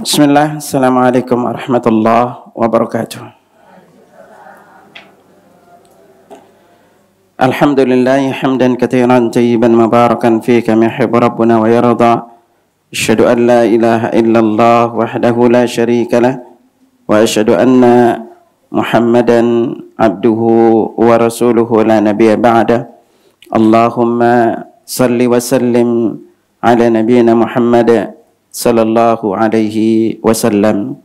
Bismillah, Assalamualaikum warahmatullahi wabarakatuh. Alhamdulillah, hamdan katsiran tayyiban mubarakan fi kama yuhibbu rabbuna wa yarda. Asyhadu an la ilaha illallah wahdahu la syarika lah wa asyhadu anna Muhammadan abduhu wa rasuluhu la nabiyya ba'da. Allahumma salli wa sallim ala nabiyyina Muhammad sallallahu alaihi wasallam.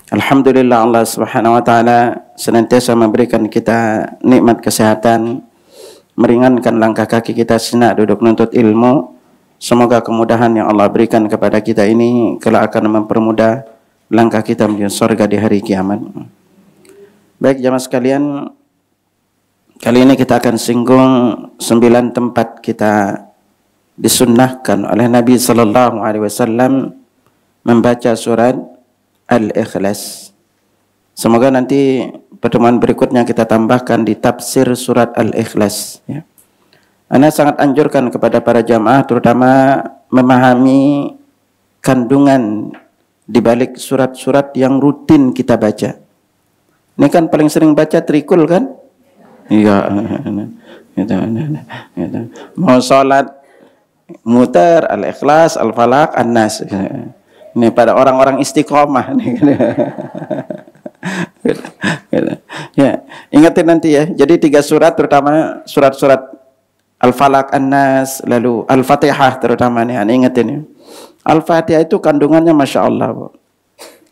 Alhamdulillah, Allah Subhanahu wa taala senantiasa memberikan kita nikmat kesehatan, meringankan langkah kaki kita senak duduk menuntut ilmu. Semoga kemudahan yang Allah berikan kepada kita ini kelak akan mempermudah langkah kita menuju surga di hari kiamat. Baik jamaah sekalian, kali ini kita akan singgung 9 tempat kita disunnahkan oleh Nabi sallallahu alaihi wasallam membaca surat Al-Ikhlas. Semoga nanti pertemuan berikutnya kita tambahkan di tafsir surat Al-Ikhlas ya. Ana sangat anjurkan kepada para jamaah terutama memahami kandungan di balik surat-surat yang rutin kita baca. Ini kan paling sering baca trikul kan? Iya. Gitu. Mau salat mutar, Al-Ikhlas, Al-Falaq, An-Nas. Ini pada orang-orang istiqomah. Ya, ingatin nanti ya. Jadi 3 surat terutama surat-surat Al-Falaq, An-Nas, lalu Al-Fatihah terutama nih. Ingatin ya. Al-Fatihah itu kandungannya Masya Allah.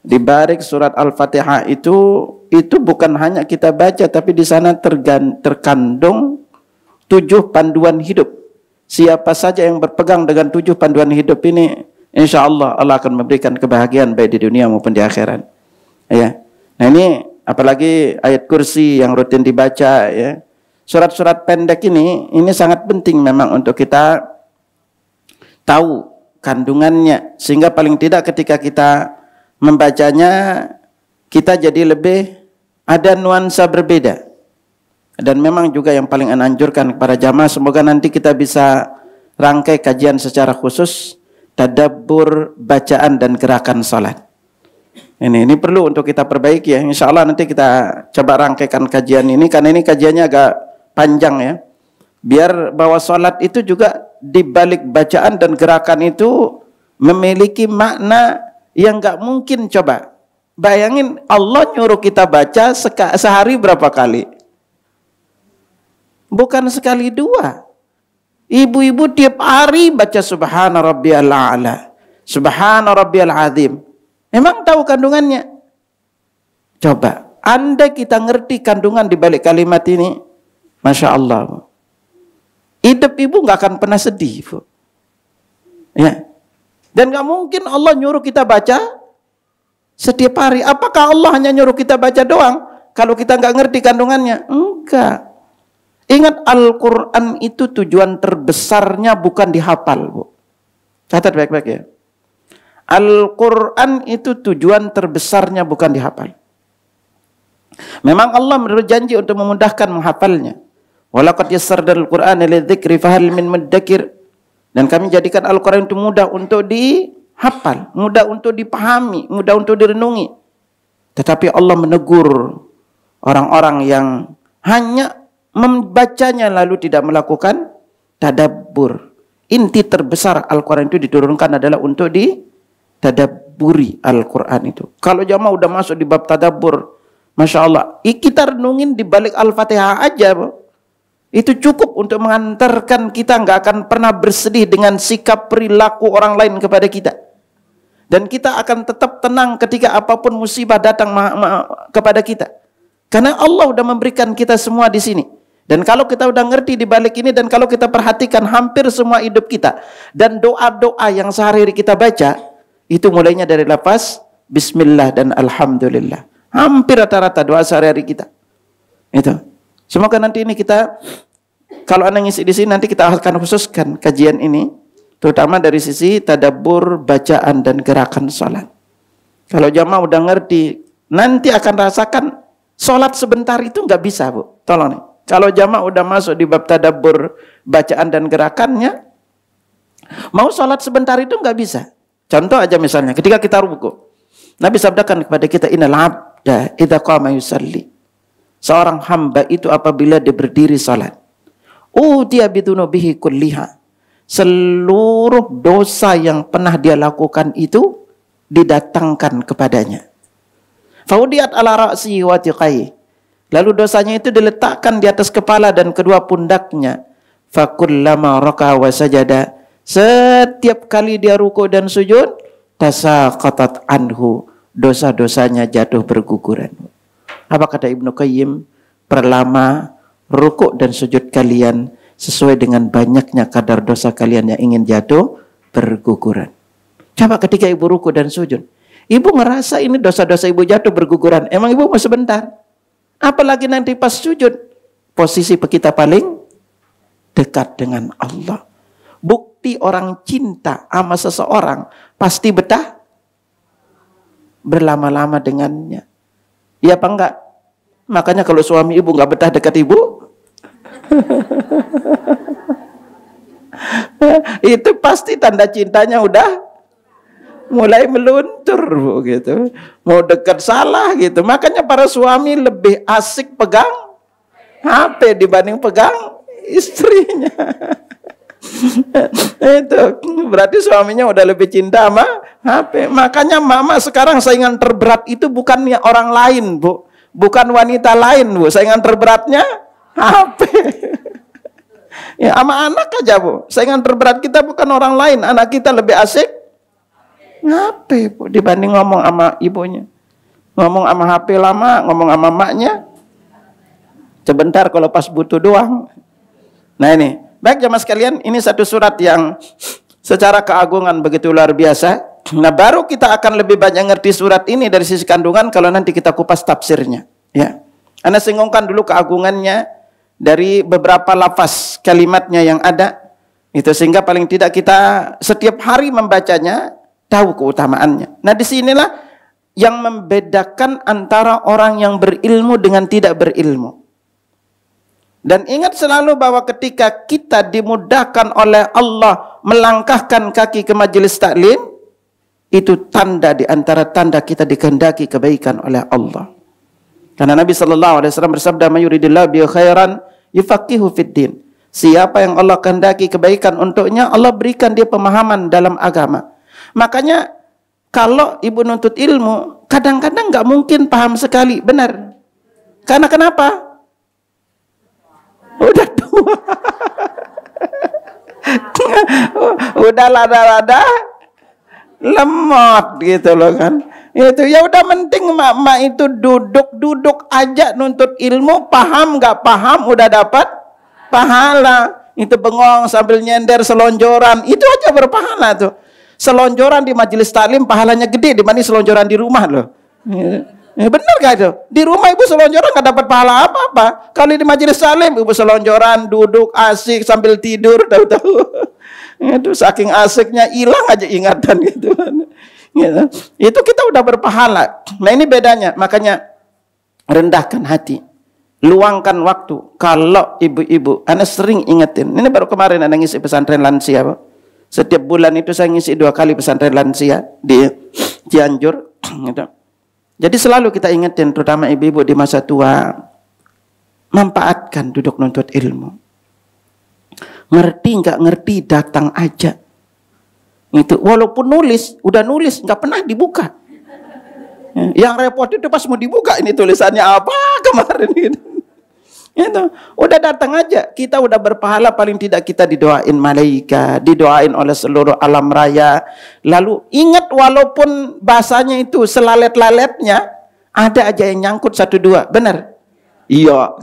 Di balik surat Al-Fatihah itu bukan hanya kita baca, tapi di sana terkandung 7 panduan hidup. Siapa saja yang berpegang dengan 7 panduan hidup ini, insya Allah Allah akan memberikan kebahagiaan baik di dunia maupun di akhirat. Ya. Nah ini apalagi ayat kursi yang rutin dibaca ya. Surat-surat pendek ini sangat penting memang untuk kita tahu kandungannya, sehingga paling tidak ketika kita membacanya kita jadi lebih ada nuansa berbeda. Dan memang juga yang paling anjurkan kepada jamaah, semoga nanti kita bisa rangkai kajian secara khusus tadabbur bacaan dan gerakan salat. Ini perlu untuk kita perbaiki ya. Insya Allah nanti kita coba rangkaikan kajian ini, karena ini kajiannya agak panjang ya. Biar bahwa salat itu juga di balik bacaan dan gerakan itu memiliki makna yang gak mungkin. Coba bayangin Allah nyuruh kita baca sehari berapa kali? Bukan sekali 2. Ibu-ibu tiap hari baca Subhana Rabbiyal A'la, Subhana Rabbiyal Azim. Memang tahu kandungannya? Coba, andai kita ngerti kandungan di balik kalimat ini, Masya Allah, hidup ibu nggak akan pernah sedih, Bu. Ya. Dan nggak mungkin Allah nyuruh kita baca setiap hari. Apakah Allah hanya nyuruh kita baca doang? Kalau kita nggak ngerti kandungannya? Enggak. Ingat, Al-Quran itu tujuan terbesarnya bukan dihafal, Bu. Catat baik-baik ya. Al-Quran itu tujuan terbesarnya bukan dihafal. Memang Allah berjanji untuk memudahkan menghafalnya. Walaqad yassarnal Qur'ana lidzikri fahal min muddakir. Dan kami jadikan Al-Quran itu mudah untuk dihafal, mudah untuk dipahami, mudah untuk direnungi. Tetapi Allah menegur orang-orang yang hanya membacanya lalu tidak melakukan tadabbur. Inti terbesar Al-Quran itu diturunkan adalah untuk ditadabburi Al-Quran itu. Kalau jamaah udah masuk di bab tadabbur, Masya Allah, kita renungin di balik Al-Fatihah aja, Bu. Itu cukup untuk mengantarkan kita nggak akan pernah bersedih dengan sikap perilaku orang lain kepada kita. Dan kita akan tetap tenang ketika apapun musibah datang kepada kita. Karena Allah udah memberikan kita semua di sini. Dan kalau kita udah ngerti di balik ini, dan kalau kita perhatikan hampir semua hidup kita, dan doa-doa yang sehari-hari kita baca, itu mulainya dari lafaz Bismillah dan Alhamdulillah. Hampir rata-rata doa sehari-hari kita. Itu. Semoga nanti ini kita, kalau Anda ngisi di sini, nanti kita akan khususkan kajian ini, terutama dari sisi tadabbur, bacaan, dan gerakan salat. Kalau jamaah udah ngerti, nanti akan rasakan salat sebentar itu nggak bisa, Bu. Tolong nih. Kalau jamaah udah masuk di bab tadabbur, bacaan dan gerakannya, mau sholat sebentar itu nggak bisa. Contoh aja misalnya, ketika kita ruku, Nabi sabdakan kepada kita, innal abda idza qama yusalli. Seorang hamba itu apabila dia berdiri salat, utiya bidunubihi kulliha. Seluruh dosa yang pernah dia lakukan itu didatangkan kepadanya. Faudiyat ala ra'sihi wa tiqai. Lalu dosanya itu diletakkan di atas kepala dan kedua pundaknya. Fakullama raka'a wa sajada. Setiap kali dia ruku dan sujud, tasaqatat anhu. Dosa-dosanya jatuh berguguran. Apa kata Ibnu Qayyim? Perlama ruku dan sujud kalian sesuai dengan banyaknya kadar dosa kalian yang ingin jatuh berguguran. Coba ketika ibu ruku dan sujud, ibu ngerasa ini dosa-dosa ibu jatuh berguguran. Emang ibu mau sebentar? Apalagi nanti pas sujud, posisi kita paling dekat dengan Allah. Bukti orang cinta sama seseorang pasti betah berlama-lama dengannya. Iya apa enggak? Makanya kalau suami ibu nggak betah dekat ibu, itu pasti tanda cintanya udah mulai meluntur gitu. Mau dekat salah gitu. Makanya para suami lebih asik pegang HP dibanding pegang istrinya. Itu berarti suaminya udah lebih cinta sama HP. Makanya mama sekarang saingan terberat itu bukannya orang lain, Bu. Bukan wanita lain, Bu. Saingan terberatnya HP. Ya, sama anak aja, Bu. Saingan terberat kita bukan orang lain. Anak kita lebih asik HP, Bu, dibanding ngomong sama ibunya. Ngomong sama HP lama, ngomong sama maknya sebentar kalau pas butuh doang. Nah ini, baik jemaah sekalian, ini satu surat yang secara keagungan begitu luar biasa. Nah baru kita akan lebih banyak ngerti surat ini dari sisi kandungan kalau nanti kita kupas tafsirnya. Ya, Anda singgungkan dulu keagungannya dari beberapa lafaz kalimatnya yang ada. Itu sehingga paling tidak kita setiap hari membacanya tahu keutamaannya. Nah disinilah yang membedakan antara orang yang berilmu dengan tidak berilmu. Dan ingat selalu bahwa ketika kita dimudahkan oleh Allah melangkahkan kaki ke majelis taklim, itu tanda di antara tanda kita dikehendaki kebaikan oleh Allah. Karena Nabi SAW bersabda, "Mayuridillahu bi khairan yufaqihu fid din." Siapa yang Allah kehendaki kebaikan untuknya, Allah berikan dia pemahaman dalam agama. Makanya kalau ibu nuntut ilmu, kadang-kadang nggak mungkin paham sekali, benar. Karena kenapa? Udah tua. Udah lada-lada lemot gitu loh kan. Itu ya udah penting mak-mak itu duduk-duduk aja nuntut ilmu, paham nggak paham udah dapat pahala. Itu bengong sambil nyender selonjoran, itu aja berpahala tuh. Selonjoran di majelis taklim pahalanya gede dibanding selonjoran di rumah loh. Ya benar gak itu? Di rumah ibu selonjoran gak dapat pahala apa-apa. Kalau di majelis taklim ibu selonjoran, duduk asik sambil tidur, tahu-tahu itu saking asiknya hilang aja ingatan gitu. Itu kita udah berpahala. Nah ini bedanya. Makanya rendahkan hati, luangkan waktu. Kalau ibu-ibu, Anda sering ingetin. Ini baru kemarin Anda ngisi pesantren lansia, Pak. Setiap bulan itu saya ngisi 2 kali pesantren lansia di Cianjur. Gitu. Jadi selalu kita ingetin, terutama ibu-ibu di masa tua, manfaatkan duduk nuntut ilmu. Ngerti nggak ngerti datang aja. Itu walaupun udah nulis nggak pernah dibuka. Yang repot itu pas mau dibuka ini tulisannya apa kemarin gitu. Itu udah datang aja, kita udah berpahala, paling tidak kita didoain malaikat, didoain oleh seluruh alam raya. Lalu ingat walaupun bahasanya itu selalet-laletnya, ada aja yang nyangkut 1-2, benar? Iya.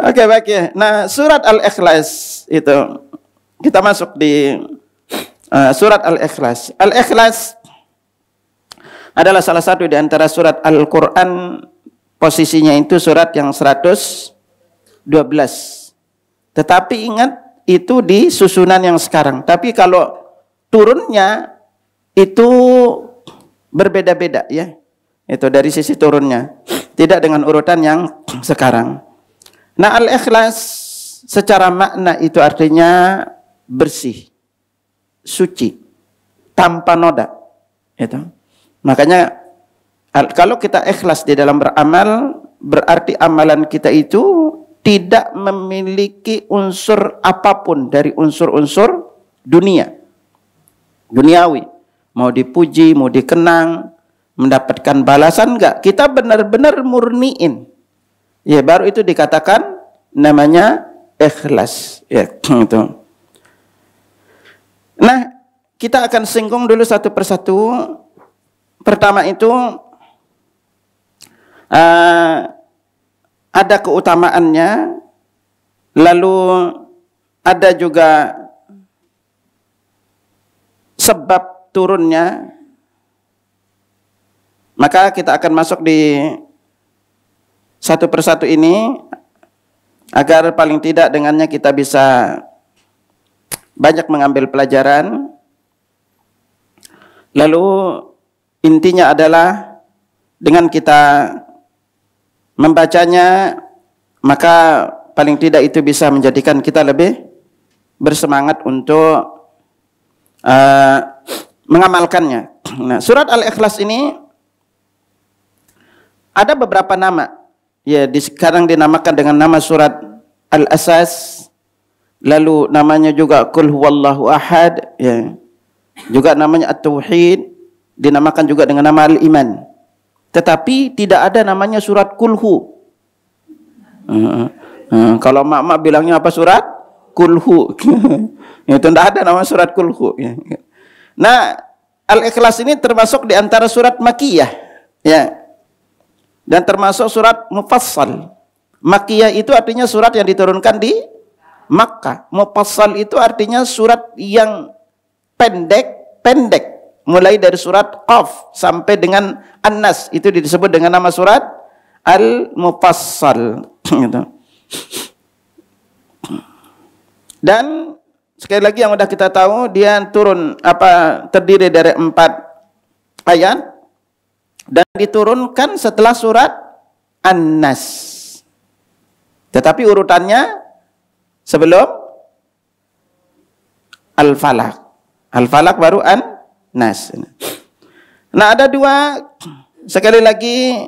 Oke baik ya. Nah surat Al-Ikhlas itu kita masuk di surat Al-Ikhlas. Al-Ikhlas adalah salah satu di antara surat Al-Quran, posisinya itu surat yang 112. Tetapi ingat, itu di susunan yang sekarang. Tapi kalau turunnya, itu berbeda-beda ya. Itu dari sisi turunnya. Tidak dengan urutan yang sekarang. Nah Al-Ikhlas secara makna itu artinya bersih. suci, tanpa noda. Itu. Makanya kalau kita ikhlas di dalam beramal, berarti amalan kita itu tidak memiliki unsur apapun dari unsur-unsur duniawi. Mau dipuji, mau dikenang, mendapatkan balasan enggak. Kita benar-benar murniin. Ya, baru itu dikatakan namanya ikhlas. Ya, itu. Nah, kita akan singgung dulu satu persatu. Pertama itu ada keutamaannya, lalu ada juga sebab turunnya. Maka kita akan masuk di satu persatu ini agar paling tidak dengannya kita bisa banyak mengambil pelajaran. Lalu intinya adalah dengan kita membacanya, maka paling tidak itu bisa menjadikan kita lebih bersemangat untuk mengamalkannya. Nah, surat Al-Ikhlas ini ada beberapa nama. Ya, sekarang dinamakan dengan nama surat Al-Asas. Lalu namanya juga Qul Huwallahu Ahad. Ya. Juga namanya At-Tauhid. Dinamakan juga dengan nama Al-Iman. Tetapi tidak ada namanya surat Kulhu. Kalau mak-mak bilangnya apa surat? Kulhu. Itu tidak ada nama surat Kulhu. Nah, Al-Ikhlas ini termasuk di antara surat Makkiyah. Ya. Dan termasuk surat Mufassal. Makkiyah itu artinya surat yang diturunkan di Makkah. Mufassal itu artinya surat yang pendek. Mulai dari surat Qaf sampai dengan An-Nas, itu disebut dengan nama surat Al-Mufassal. Dan sekali lagi yang sudah kita tahu, dia terdiri dari 4 ayat dan diturunkan setelah surat An-Nas. Tetapi urutannya sebelum Al-Falaq. Al-Falaq baru An-Nas. Nah, ada sekali lagi,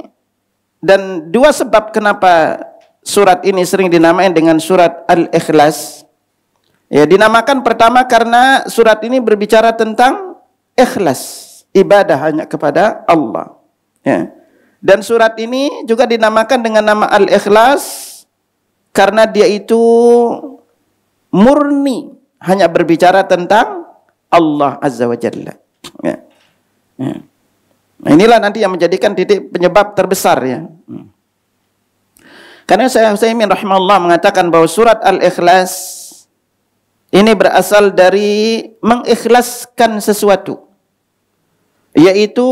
dan 2 sebab kenapa surat ini sering dinamakan dengan surat Al-Ikhlas. Ya, dinamakan pertama karena surat ini berbicara tentang ikhlas, ibadah hanya kepada Allah. Ya. Dan surat ini juga dinamakan dengan nama Al-Ikhlas karena dia itu murni, hanya berbicara tentang Allah Azza wa Jalla. Ya. Ya. Nah, inilah nanti yang menjadikan titik penyebab terbesar, ya. Karena Syekh Utsaimin rahimahullah mengatakan bahwa surat Al-Ikhlas ini berasal dari mengikhlaskan sesuatu, yaitu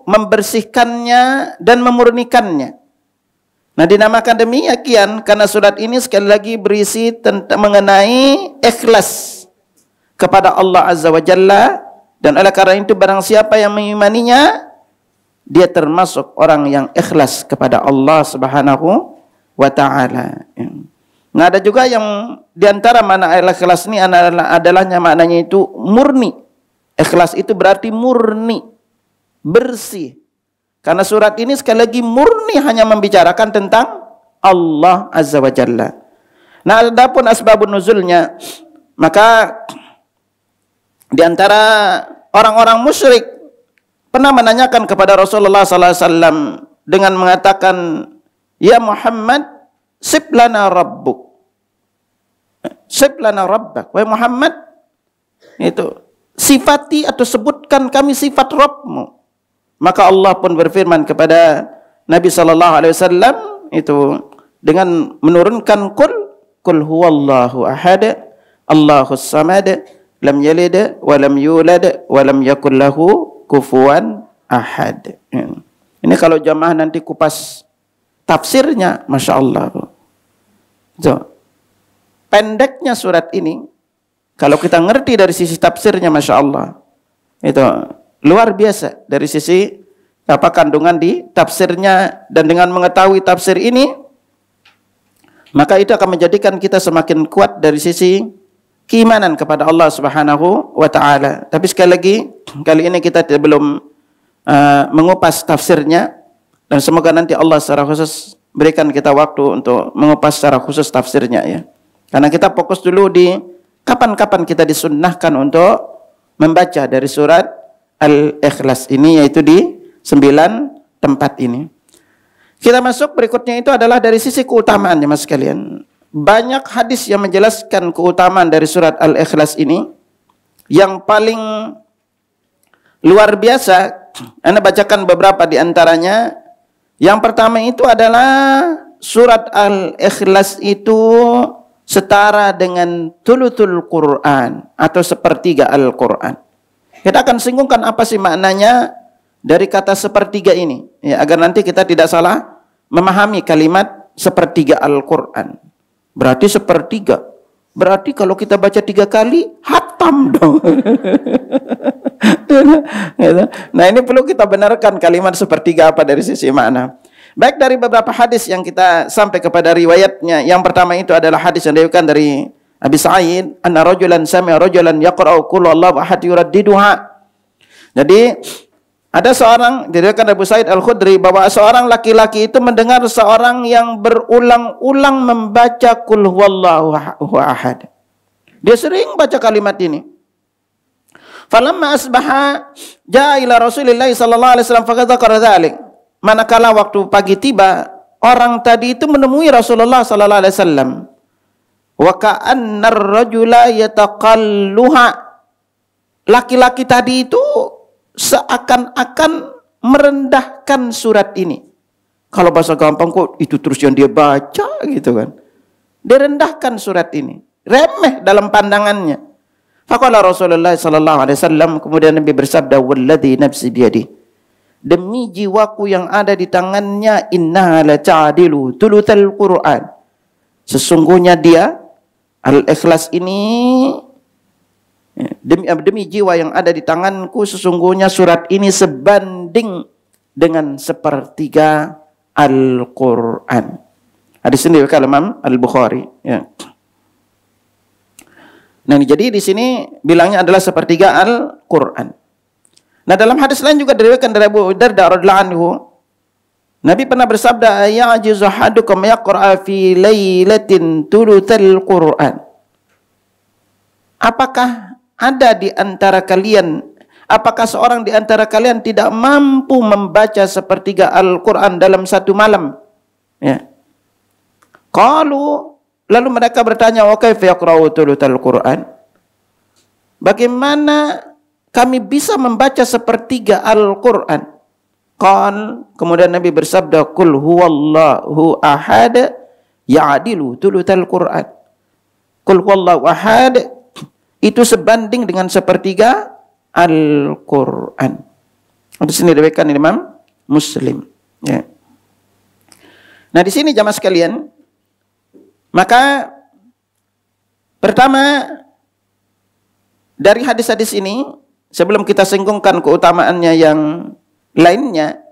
membersihkannya dan memurnikannya. Nah, dinamakan demikian karena surat ini sekali lagi berisi tentang mengenai ikhlas kepada Allah Azza wa Jalla, dan oleh karena itu barang siapa yang mengimaninya, dia termasuk orang yang ikhlas kepada Allah Subhanahu wa ta'ala. Nah, ada juga yang diantara makna ikhlas ini adalahnya maknanya itu murni. Ikhlas itu berarti murni, bersih. Karena surat ini sekali lagi murni hanya membicarakan tentang Allah Azza wa Jalla. Nah, adapun asbabun nuzulnya, maka di antara orang-orang musyrik pernah menanyakan kepada Rasulullah sallallahu alaihi wasallam dengan mengatakan, "Ya Muhammad, sif lana rabbuk." Sif lana rabbak. Wahai Muhammad, itu sifati atau sebutkan kami sifat Rabbmu. Maka Allah pun berfirman kepada Nabi sallallahu alaihi wasallam itu dengan menurunkan Qul huwallahu ahad, Allahus samad, lam yalid wa lam yulad wa lam yakul lahu kufuwan ahad. Ini kalau jamaah nanti kupas tafsirnya, Masya Allah. So, pendeknya surat ini, kalau kita ngerti dari sisi tafsirnya, Masya Allah, itu luar biasa dari sisi kandungan di tafsirnya. Dan dengan mengetahui tafsir ini, maka itu akan menjadikan kita semakin kuat dari sisi keimanan kepada Allah Subhanahu wa taala. Tapi sekali lagi, kali ini kita belum mengupas tafsirnya, dan semoga nanti Allah secara khusus berikan kita waktu untuk mengupas secara khusus tafsirnya ya. Karena kita fokus dulu di kapan-kapan kita disunnahkan untuk membaca dari surat Al-Ikhlas ini, yaitu di 9 tempat ini. Kita masuk berikutnya, itu adalah dari sisi keutamaannya mas sekalian. Banyak hadis yang menjelaskan keutamaan dari surat Al-Ikhlas ini. Yang paling luar biasa, Anda bacakan beberapa di antaranya. Yang pertama itu adalah surat Al-Ikhlas itu setara dengan thuluthul Quran atau sepertiga Al-Quran. Kita akan singgungkan apa sih maknanya dari kata sepertiga ini, ya, agar nanti kita tidak salah memahami kalimat sepertiga Al-Quran. Berarti sepertiga, berarti kalau kita baca 3 kali hatam dong. Nah, ini perlu kita benarkan kalimat sepertiga apa dari sisi makna. Baik, dari beberapa hadis yang kita sampai kepada riwayatnya. Yang pertama itu adalah hadis yang diriwayatkan dari Abi Sa'id, anna rajulan sami'a rajulan yaqra'u qul huwallahu ahad yuraddiduha. Jadi ada seorang, diriwayatkan Abu Sa'id Al-Khudri, bahwa seorang laki-laki itu mendengar seorang yang berulang-ulang membaca qul huwallahu ahad. Dia sering baca kalimat ini. Falamma asbaha jaa ila Rasulillah sallallahu alaihi wasallam fadzakara dzalik. Manakala waktu pagi tiba, orang tadi itu menemui Rasulullah sallallahu alaihi wasallam. Wa ka'anna ar-rajula yataqalluha. Laki-laki tadi itu seakan-akan merendahkan surat ini. Kalau bahasa gampang kok itu terus yang dia baca gitu kan. Dia rendahkan surat ini, remeh dalam pandangannya. Faqala Rasulullah sallallahu alaihi wasallam, kemudian Nabi bersabda, "Walladzi nafsi biyadi." Demi jiwaku yang ada di tangannya, innaha la ta'dilu thulutsal Qur'an. Sesungguhnya dia Al-Ikhlas ini, demi jiwa yang ada di tanganku, sesungguhnya surat ini sebanding dengan sepertiga Al-Quran. Hadis ini diriwayatkan Imam Al-Bukhari. Ya. Nah, jadi di sini bilangnya adalah sepertiga Al-Quran. Nah, dalam hadis lain juga diriwayatkan dari Abu Darda radhiyallahu anhu, Nabi pernah bersabda, "Ya'jizu ahadukum yaqra'a fi lailatin thulutsal Qur'an." Apakah ada di antara kalian, apakah seorang di antara kalian tidak mampu membaca sepertiga Al-Quran dalam satu malam? Ya. Lalu mereka bertanya, "Wa kaifa yaqra'u thulutsal Qur'an?" Bagaimana kami bisa membaca sepertiga Al-Quran? Kemudian Nabi bersabda, "Qul huwallahu ahad ya'dilu thulutsal Qur'an." Qul huwallahu ahad itu sebanding dengan sepertiga Al-Quran. Di sini diriwayatkan Imam Muslim. Ya. Nah, di sini jamaah sekalian, maka pertama dari hadis-hadis ini, sebelum kita singgungkan keutamaannya yang lainnya,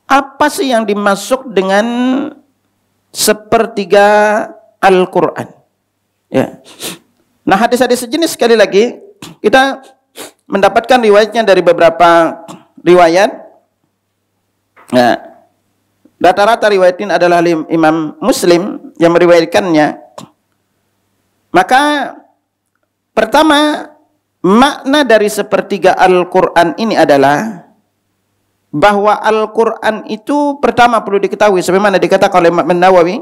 apa sih yang dimaksud dengan sepertiga Al-Quran? Ya. Nah, hadis-hadis sejenis sekali lagi kita mendapatkan riwayatnya dari beberapa riwayat. Nah, rata-rata riwayat ini adalah Imam Muslim yang meriwayatkannya. Maka pertama, makna dari sepertiga Al-Quran ini adalah bahwa Al-Quran itu pertama perlu diketahui, sebagaimana dikatakan oleh Imam Nawawi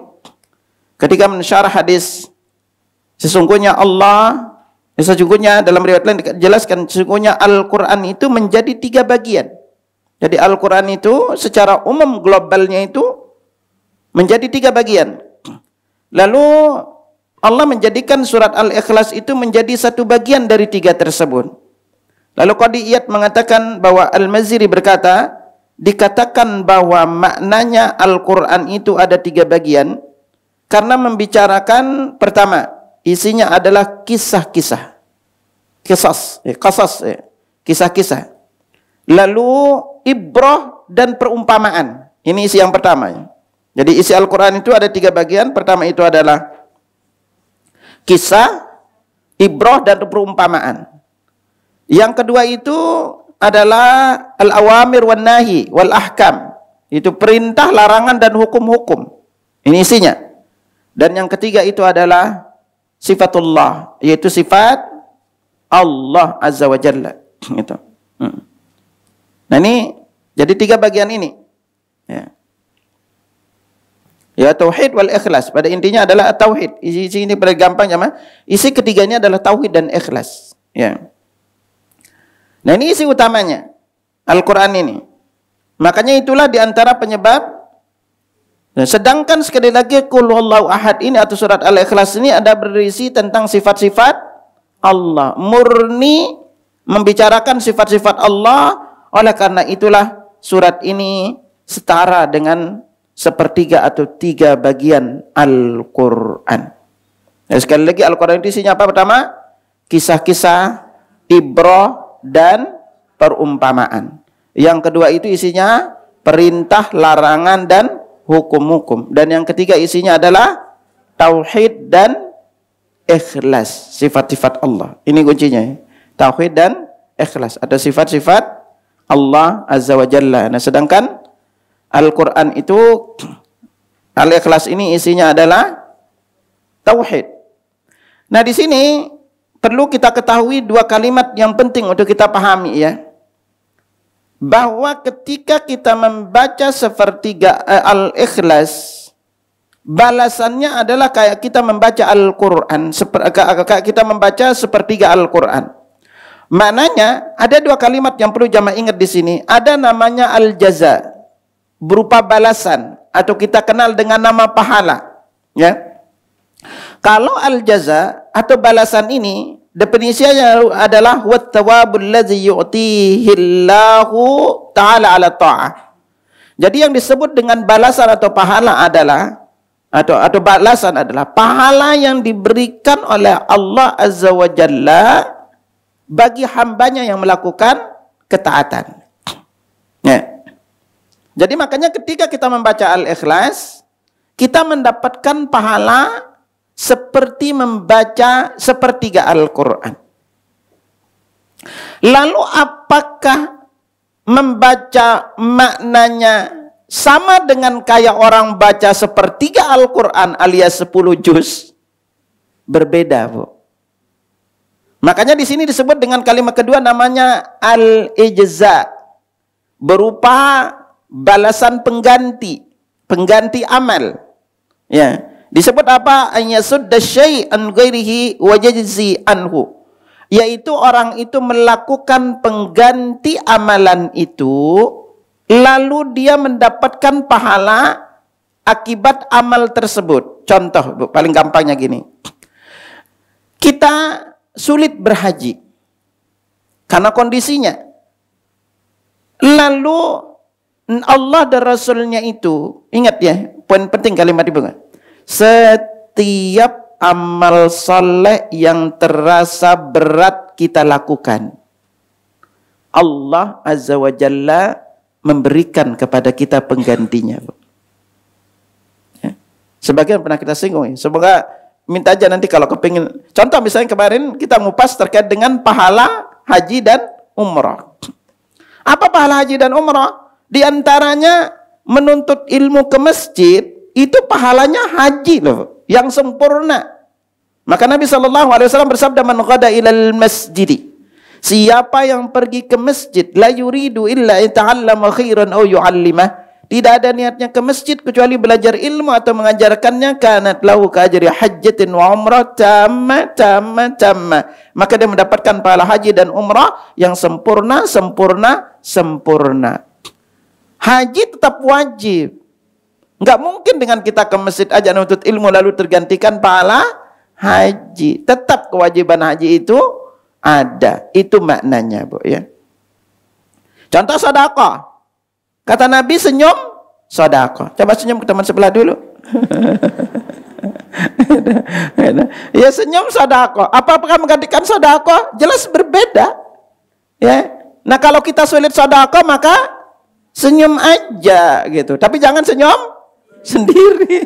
ketika mensyarah hadis, sesungguhnya dalam riwayat lain dijelaskan, sesungguhnya Al-Quran itu menjadi 3 bagian. Jadi Al-Quran itu secara umum globalnya itu menjadi 3 bagian. Lalu Allah menjadikan surat Al-Ikhlas itu menjadi satu bagian dari 3 tersebut. Lalu Qadi Iyad mengatakan bahwa Al-Maziri berkata, dikatakan bahwa maknanya Al-Quran itu ada 3 bagian karena membicarakan pertama, isinya adalah kisah-kisah. Kisah-kisah. Lalu ibrah dan perumpamaan. Ini isi yang pertama. Jadi isi Al-Quran itu ada 3 bagian. Pertama itu adalah kisah, ibrah dan perumpamaan. Yang kedua itu adalah al-awamir wan nahi wal ahkam. Itu perintah, larangan dan hukum-hukum. Ini isinya. Dan yang ketiga itu adalah sifatullah, yaitu sifat Allah Azza wa Jalla. Gitu. Nah ini jadi 3 bagian ini. Ya tauhid wal ikhlas. Pada intinya adalah tauhid. Isi ini paling gampang sama. Isi ketiganya adalah tauhid dan ikhlas. Ya. Nah ini isi utamanya Al-Quran ini. Makanya itulah diantara penyebab. Nah, sedangkan sekali lagi Qul Huwallahu Ahad ini atau surat Al-Ikhlas ini ada berisi tentang sifat-sifat Allah. Murni membicarakan sifat-sifat Allah. Oleh karena itulah surat ini setara dengan 1/3 atau 3 bagian Al-Quran. Nah, sekali lagi Al-Quran itu isinya apa? Pertama, kisah-kisah, ibrah dan perumpamaan. Yang kedua itu isinya perintah, larangan dan hukum-hukum. Dan yang ketiga isinya adalah tauhid dan ikhlas, sifat-sifat Allah. Ini kuncinya. Tauhid dan ikhlas. Ada sifat-sifat Allah Azza wa Jalla. Nah, sedangkan Al-Quran itu, Al-Ikhlas ini isinya adalah tauhid. Nah, di sini perlu kita ketahui 2 kalimat yang penting untuk kita pahami ya. Bahwa ketika kita membaca 1/3 Al-Ikhlas, balasannya adalah kayak kita membaca Al-Quran, kayak kita membaca 1/3 Al-Quran. Maknanya ada 2 kalimat yang perlu jamaah ingat di sini. Ada namanya al-jaza, berupa balasan, atau kita kenal dengan nama pahala. Ya. Kalau al-jaza atau balasan ini definisinya adalah wat thawabul ladzi yu'tihi Allahu ta'ala 'ala ta'ah. Jadi yang disebut dengan balasan atau pahala adalah atau balasan adalah pahala yang diberikan oleh Allah Azza wa Jalla bagi hambanya yang melakukan ketaatan. Ya. Jadi makanya ketika kita membaca Al-Ikhlas, kita mendapatkan pahala seperti membaca 1/3 Al-Quran. Lalu apakah membaca maknanya sama dengan kayak orang baca 1/3 Al-Quran alias 10 juz? Berbeda, Bu. Makanya di sini disebut dengan kalimat kedua namanya al-ijza, berupa balasan pengganti amal. Ya. Disebut apa? Ayyasudda syai'an ghairihi wa yajzi anhu. Yaitu orang itu melakukan pengganti amalan itu, lalu dia mendapatkan pahala akibat amal tersebut. Contoh, Bu, paling gampangnya gini. Kita sulit berhaji karena kondisinya. Lalu Allah dan Rasulnya itu, ingat ya, poin penting kalimat Ibu. Setiap amal saleh yang terasa berat kita lakukan, Allah Azza wa Jalla memberikan kepada kita penggantinya. Ya. Sebagian pernah kita singgung. Semoga minta aja nanti kalau kepingin. Contoh misalnya kemarin kita ngupas terkait dengan pahala haji dan umrah. Apa pahala haji dan umrah? Di antaranya menuntut ilmu ke masjid, itu pahalanya haji loh, yang sempurna. Maka Nabi SAW bersabda, man ghada ilal masjidi, siapa yang pergi ke masjid, la yuridu illa ita'allama khairan aw yu'allimah, tidak ada niatnya ke masjid kecuali belajar ilmu atau mengajarkannya, kanat lahu ka ajri hajjatin wa umrah tamma. Maka dia mendapatkan pahala haji dan umrah yang sempurna. Haji tetap wajib. Enggak mungkin dengan kita ke masjid aja nuntut ilmu lalu tergantikan pahala haji. Tetap kewajiban haji itu ada. Itu maknanya, Bu, ya. Contoh sedekah. Kata Nabi, senyum sedekah. Coba senyum ke teman sebelah dulu. Ya, senyum sedekah. Apakah menggantikan sedekah? Jelas berbeda. Ya. Nah, kalau kita sulit sedekah maka senyum aja gitu. Tapi jangan senyum sendiri.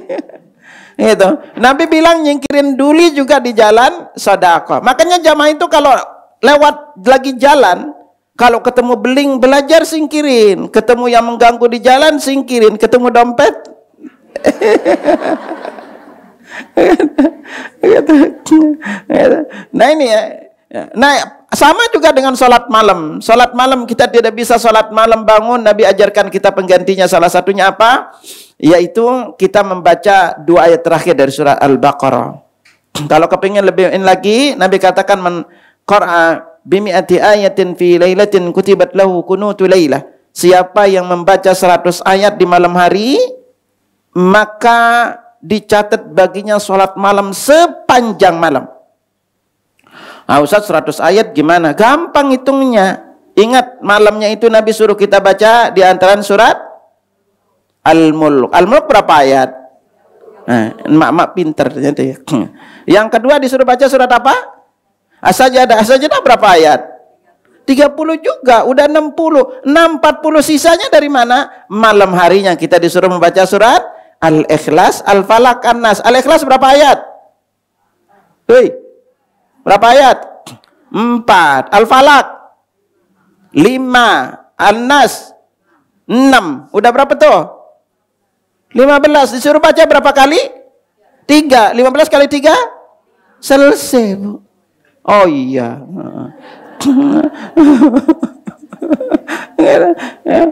Itu. Nabi bilang nyingkirin duli juga di jalan sedekah. Makanya jamaah itu kalau lewat lagi jalan, kalau ketemu beling belajar singkirin, ketemu yang mengganggu di jalan singkirin, ketemu dompet. Nah ini ya. Nah sama juga dengan sholat malam. Sholat malam kita tidak bisa sholat malam bangun. Nabi ajarkan kita penggantinya. Salah satunya apa? Yaitu kita membaca 2 ayat terakhir dari surat Al-Baqarah. Kalau kepingin lebih lagi, Nabi katakan man qara'a bimi'ati ayatin fi lailatin kutibat lahu kunutu lailah. Siapa yang membaca 100 ayat di malam hari, maka dicatat baginya sholat malam sepanjang malam. Nah, Ustaz 100 ayat gimana? Gampang hitungnya. Ingat malamnya itu Nabi suruh kita baca di antara surat Al-Mulk. Al-Mulk berapa ayat? Mak-mak pinter. Yang kedua disuruh baca surat apa? As-Sajdah. As-Sajdah berapa ayat? 30 juga, udah 60. 40 sisanya dari mana? Malam harinya kita disuruh membaca surat Al-Ikhlas, Al-Falaq, An-Nas. Al-Ikhlas berapa ayat? Berapa ayat? 4. Al-Falaq 5. An-Nas 6. Udah berapa tuh? 15. Disuruh baca berapa kali? 3. 15 kali 3? Selesai, Bu. Oh iya.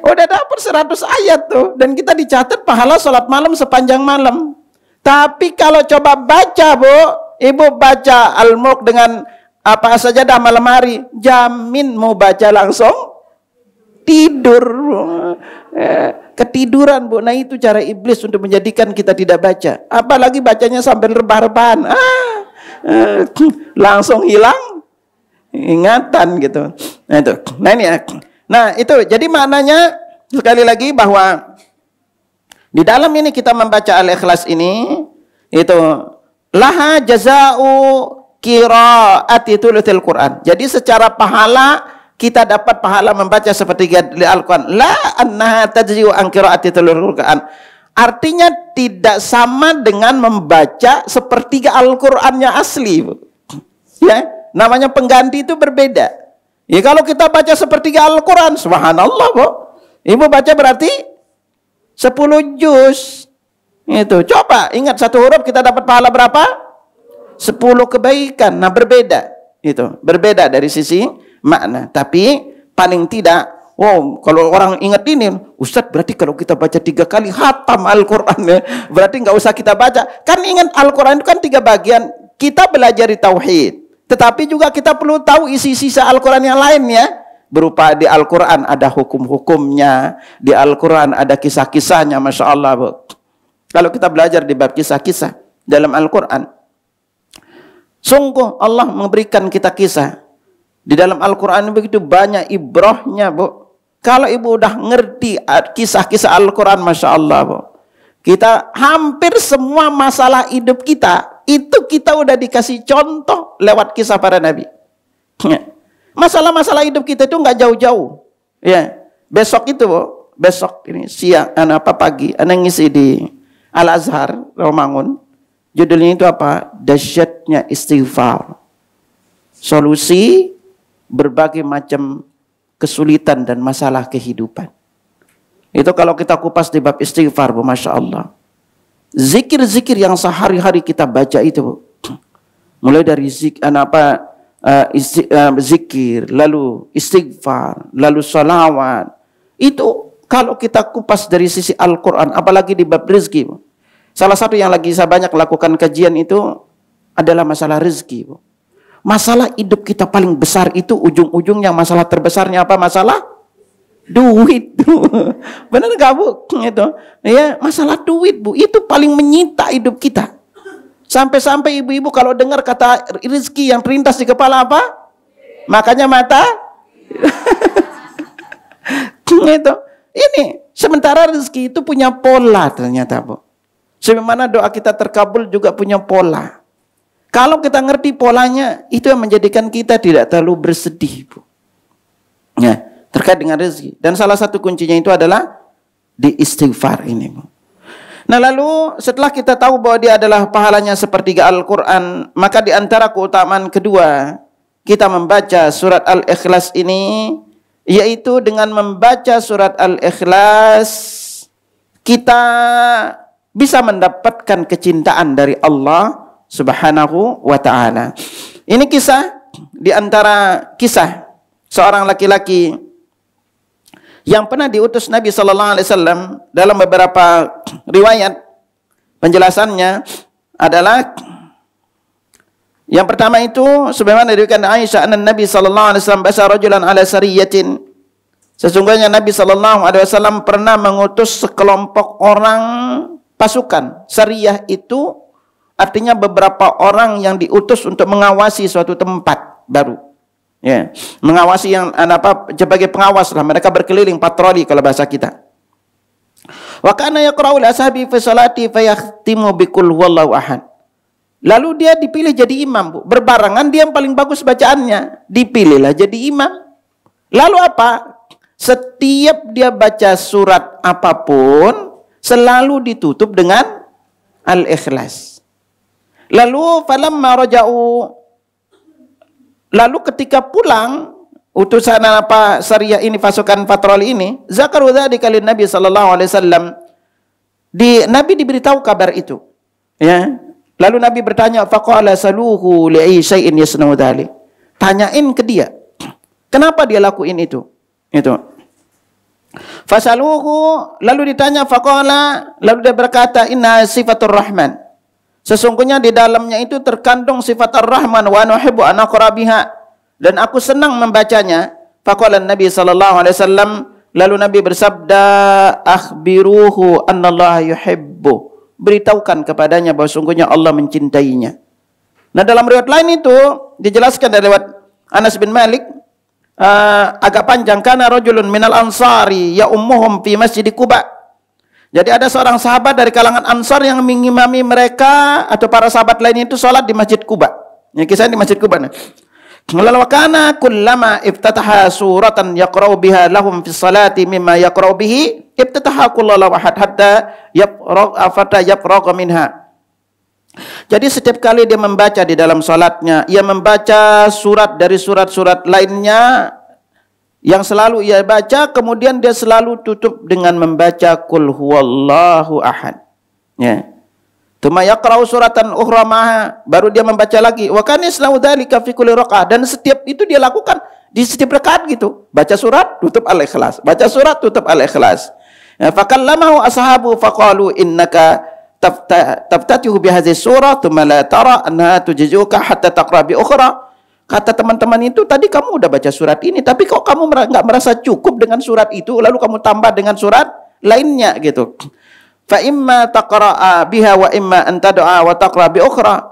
Udah dapat 100 ayat tuh. Dan kita dicatat pahala sholat malam sepanjang malam. Tapi kalau coba baca, Bu, ibu baca Al-Mulk dengan apa saja dah malam hari, jamin mau baca langsung tidur. Ketiduran, Bu. Nah itu cara iblis untuk menjadikan kita tidak baca. Apalagi bacanya sambil rebah-rebahan. Langsung hilang ingatan gitu. Nah itu. Nah ini ya. Nah itu. Jadi maknanya sekali lagi bahwa di dalam ini kita membaca Al-Ikhlas ini itu laha jaza'u qiraati thuluthil Quran. Jadi secara pahala kita dapat pahala membaca sepertiga Al-Quran. La annaha tajzi'u an qiraati thuluthil Quran. Artinya tidak sama dengan membaca sepertiga Al-Qur'annya asli. Ya, namanya pengganti itu berbeda. Ya kalau kita baca sepertiga Al-Qur'an, subhanallah, Bu. Ibu baca berarti 10 juz. Itu. Coba ingat satu huruf kita dapat pahala berapa? 10 kebaikan. Nah, berbeda. Itu. Berbeda dari sisi makna. Tapi paling tidak, wow, kalau orang ingat ini, Ustaz berarti kalau kita baca 3 kali khatam Al-Quran ya, berarti nggak usah kita baca. Kan ingat Al-Quran itu kan 3 bagian. Kita belajar di tauhid, tetapi juga kita perlu tahu isi sisa Al-Quran yang lainnya. Berupa di Al-Quran ada hukum-hukumnya, di Al-Quran ada kisah-kisahnya, Masya Allah, Bu. Kalau kita belajar di bab kisah-kisah dalam Al-Quran, sungguh Allah memberikan kita kisah. Di dalam Al-Quran begitu banyak ibrahnya, Bu. Kalau ibu udah ngerti kisah-kisah Al-Quran, Masya Allah, Bu. Kita hampir semua masalah hidup kita, itu kita udah dikasih contoh lewat kisah para nabi. Masalah-masalah hidup kita itu nggak jauh-jauh. Ya, besok itu, Bu. Besok ini siang, pagi, ngisi di Al-Azhar, Romangun. Judulnya itu apa? Dahsyatnya istighfar. Solusi berbagai macam kesulitan dan masalah kehidupan. Itu kalau kita kupas di bab istighfar, Bu, Masya Allah. Zikir-zikir yang sehari-hari kita baca itu, Bu. Mulai dari zikir, lalu istighfar, lalu salawat. Itu kalau kita kupas dari sisi Al-Quran, apalagi di bab rezeki, Bu. Salah satu yang lagi saya banyak lakukan kajian itu adalah masalah rezeki, Bu. Masalah hidup kita paling besar itu ujung-ujungnya masalah terbesarnya apa? Masalah duit. Benar gak, Bu? Itu. Ya, masalah duit, Bu. Itu paling menyita hidup kita. Sampai-sampai ibu-ibu kalau dengar kata rezeki yang terlintas di kepala apa? Makanya mata. Itu. Ini sementara rezeki itu punya pola ternyata, Bu. Sebagaimana doa kita terkabul juga punya pola. Kalau kita ngerti polanya, itu yang menjadikan kita tidak terlalu bersedih, Bu. Ya, terkait dengan rezeki. Dan salah satu kuncinya itu adalah di istighfar ini, Bu. Nah lalu setelah kita tahu bahwa dia adalah pahalanya sepertiga Al-Quran, maka di antara keutamaan kedua kita membaca surat Al-Ikhlas ini, yaitu dengan membaca surat Al-Ikhlas kita bisa mendapatkan kecintaan dari Allah Subhanahu wa ta'ala. Ini kisah di antara kisah seorang laki-laki yang pernah diutus Nabi sallallahu alaihi wasallam. Dalam beberapa riwayat penjelasannya adalah yang pertama itu sebagaimana diriwayatkan Aisyah, anna Nabi sallallahu alaihi wasallam basa rajulan ala sariyatin. Sesungguhnya Nabi sallallahu alaihi wasallam pernah mengutus sekelompok orang pasukan. Sariyah itu artinya beberapa orang yang diutus untuk mengawasi suatu tempat baru. Ya, mengawasi yang sebagai pengawas lah, mereka berkeliling patroli kalau bahasa kita. Wa kana yaqra'u al-ashabi fi salati fayakhtimu bi qul huwallahu ahad. Lalu dia dipilih jadi imam, Bu. Berbarengan dia yang paling bagus bacaannya, dipilihlah jadi imam. Lalu apa? Setiap dia baca surat apapun selalu ditutup dengan Al-Ikhlas. Lalu falamma raja'u, lalu ketika pulang utusan Sariyah ini, pasukan patroli ini, zakaru dzalika lin Nabi sallallahu alaihi wasallam. Nabi diberitahu kabar itu. Ya. Lalu Nabi bertanya, faqala saluhu li syai'in yasna'u dzalik. Tanyain ke dia, kenapa dia lakuin itu? Itu. Fasaluhu, lalu ditanya, faqala, lalu dia berkata, inna sifatur rahman. Sesungguhnya di dalamnya itu terkandung sifat Ar-Rahman, wa nuhibbu an aqra biha, dan aku senang membacanya. Faqala Nabi sallallahu alaihi wasallam, lalu Nabi bersabda, akhbiruhu annallaha yuhibbu. Beritahukan kepadanya bahwa sungguhnya Allah mencintainya. Nah, dalam riwayat lain itu dijelaskan dari riwayat Anas bin Malik, agak panjang, kana rajulun minal ansari ya ummuhum fi masjid Quba. Jadi ada seorang sahabat dari kalangan Ansar yang mengimami mereka atau para sahabat lain itu salat di Masjid Quba. Ya, kisahnya di Masjid Quba. Lalu kana kullama iftataha suratan yaqra'u biha lahum fi salati mimma yaqra'u bihi iftataha kullu ahad hatta yafragha minha. Jadi setiap kali dia membaca di dalam salatnya, ia membaca surat dari surat-surat lainnya yang selalu ia baca, kemudian dia selalu tutup dengan membaca qul huwallahu ahad. Ya. Tsumma yaqra'u suratan ukhra maha, baru dia membaca lagi. Wa kana yasna'u dzalika fi kulli rakaah, dan setiap itu dia lakukan di setiap rakaat gitu. Baca surat, tutup Al-Ikhlas. Baca surat, tutup Al-Ikhlas. Ya, fakallamahu ashabu faqalu innaka taftatihu bi hadhihi surah tsumma la tara annaha tujizuka hatta taqra bi ukhra. Kata teman-teman itu, tadi kamu udah baca surat ini, tapi kok kamu nggak merasa cukup dengan surat itu, lalu kamu tambah dengan surat lainnya gitu. Fa imma taqra'a biha wa imma an tad'a wa taqra bi ukhra.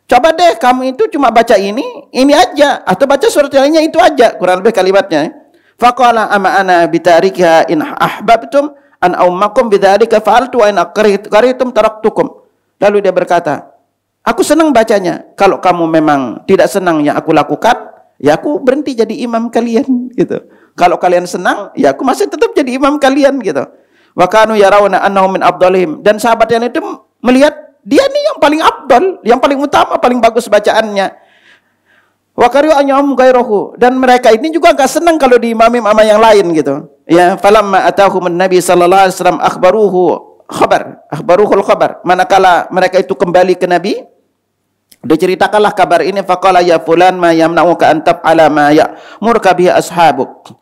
Coba deh kamu itu cuma baca ini aja, atau baca surat lainnya itu aja, kurang lebih kalimatnya. Faqala ama ana bitarika in ahbabtum an ummakum bidzalika fa'altu wa in karitum taraktukum. Lalu dia berkata, aku senang bacanya. Kalau kamu memang tidak senang yang aku lakukan, ya aku berhenti jadi imam kalian gitu. Kalau kalian senang, ya aku masih tetap jadi imam kalian gitu. Wa kanu yarawna annahu min afdalihim, dan sahabat yang itu melihat dia nih yang paling afdal, yang paling utama, paling bagus bacaannya. Wa kariu anyahum ghairahu, dan mereka ini juga enggak senang kalau diimami sama yang lain gitu. Ya, falamma atahum an-nabi sallallahu alaihi wasallam akhbaruhul khabar. Manakala mereka itu kembali ke Nabi, diceritakanlah kabar ini. Faqala ya fulan ma yamna'uka an taf'ala ma ya'muruka bihi ashabuk.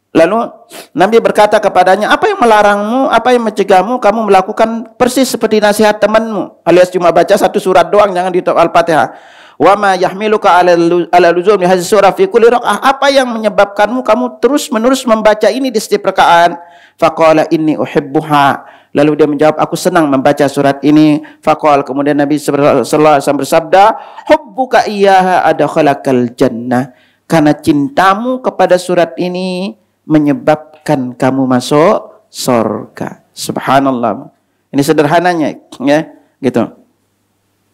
Lalu Nabi berkata kepadanya, apa yang melarangmu, apa yang mencegahmu kamu melakukan persis seperti nasihat temanmu, alias cuma baca satu surat doang, jangan di Al-Fatihah. Wa ma yahmiluka ala luzumi hadhihi surah fi kulli rakaah, apa yang menyebabkanmu kamu terus-menerus membaca ini di setiap rakaat? Faqala inni uhibbuha. Lalu dia menjawab, aku senang membaca surat ini. Faqala, kemudian Nabi sallallahu alaihi wasallam bersabda, hubbuka iyyaha adkhalakal jannah. Karena cintamu kepada surat ini menyebabkan kamu masuk surga. Subhanallah. Ini sederhananya, ya, gitu.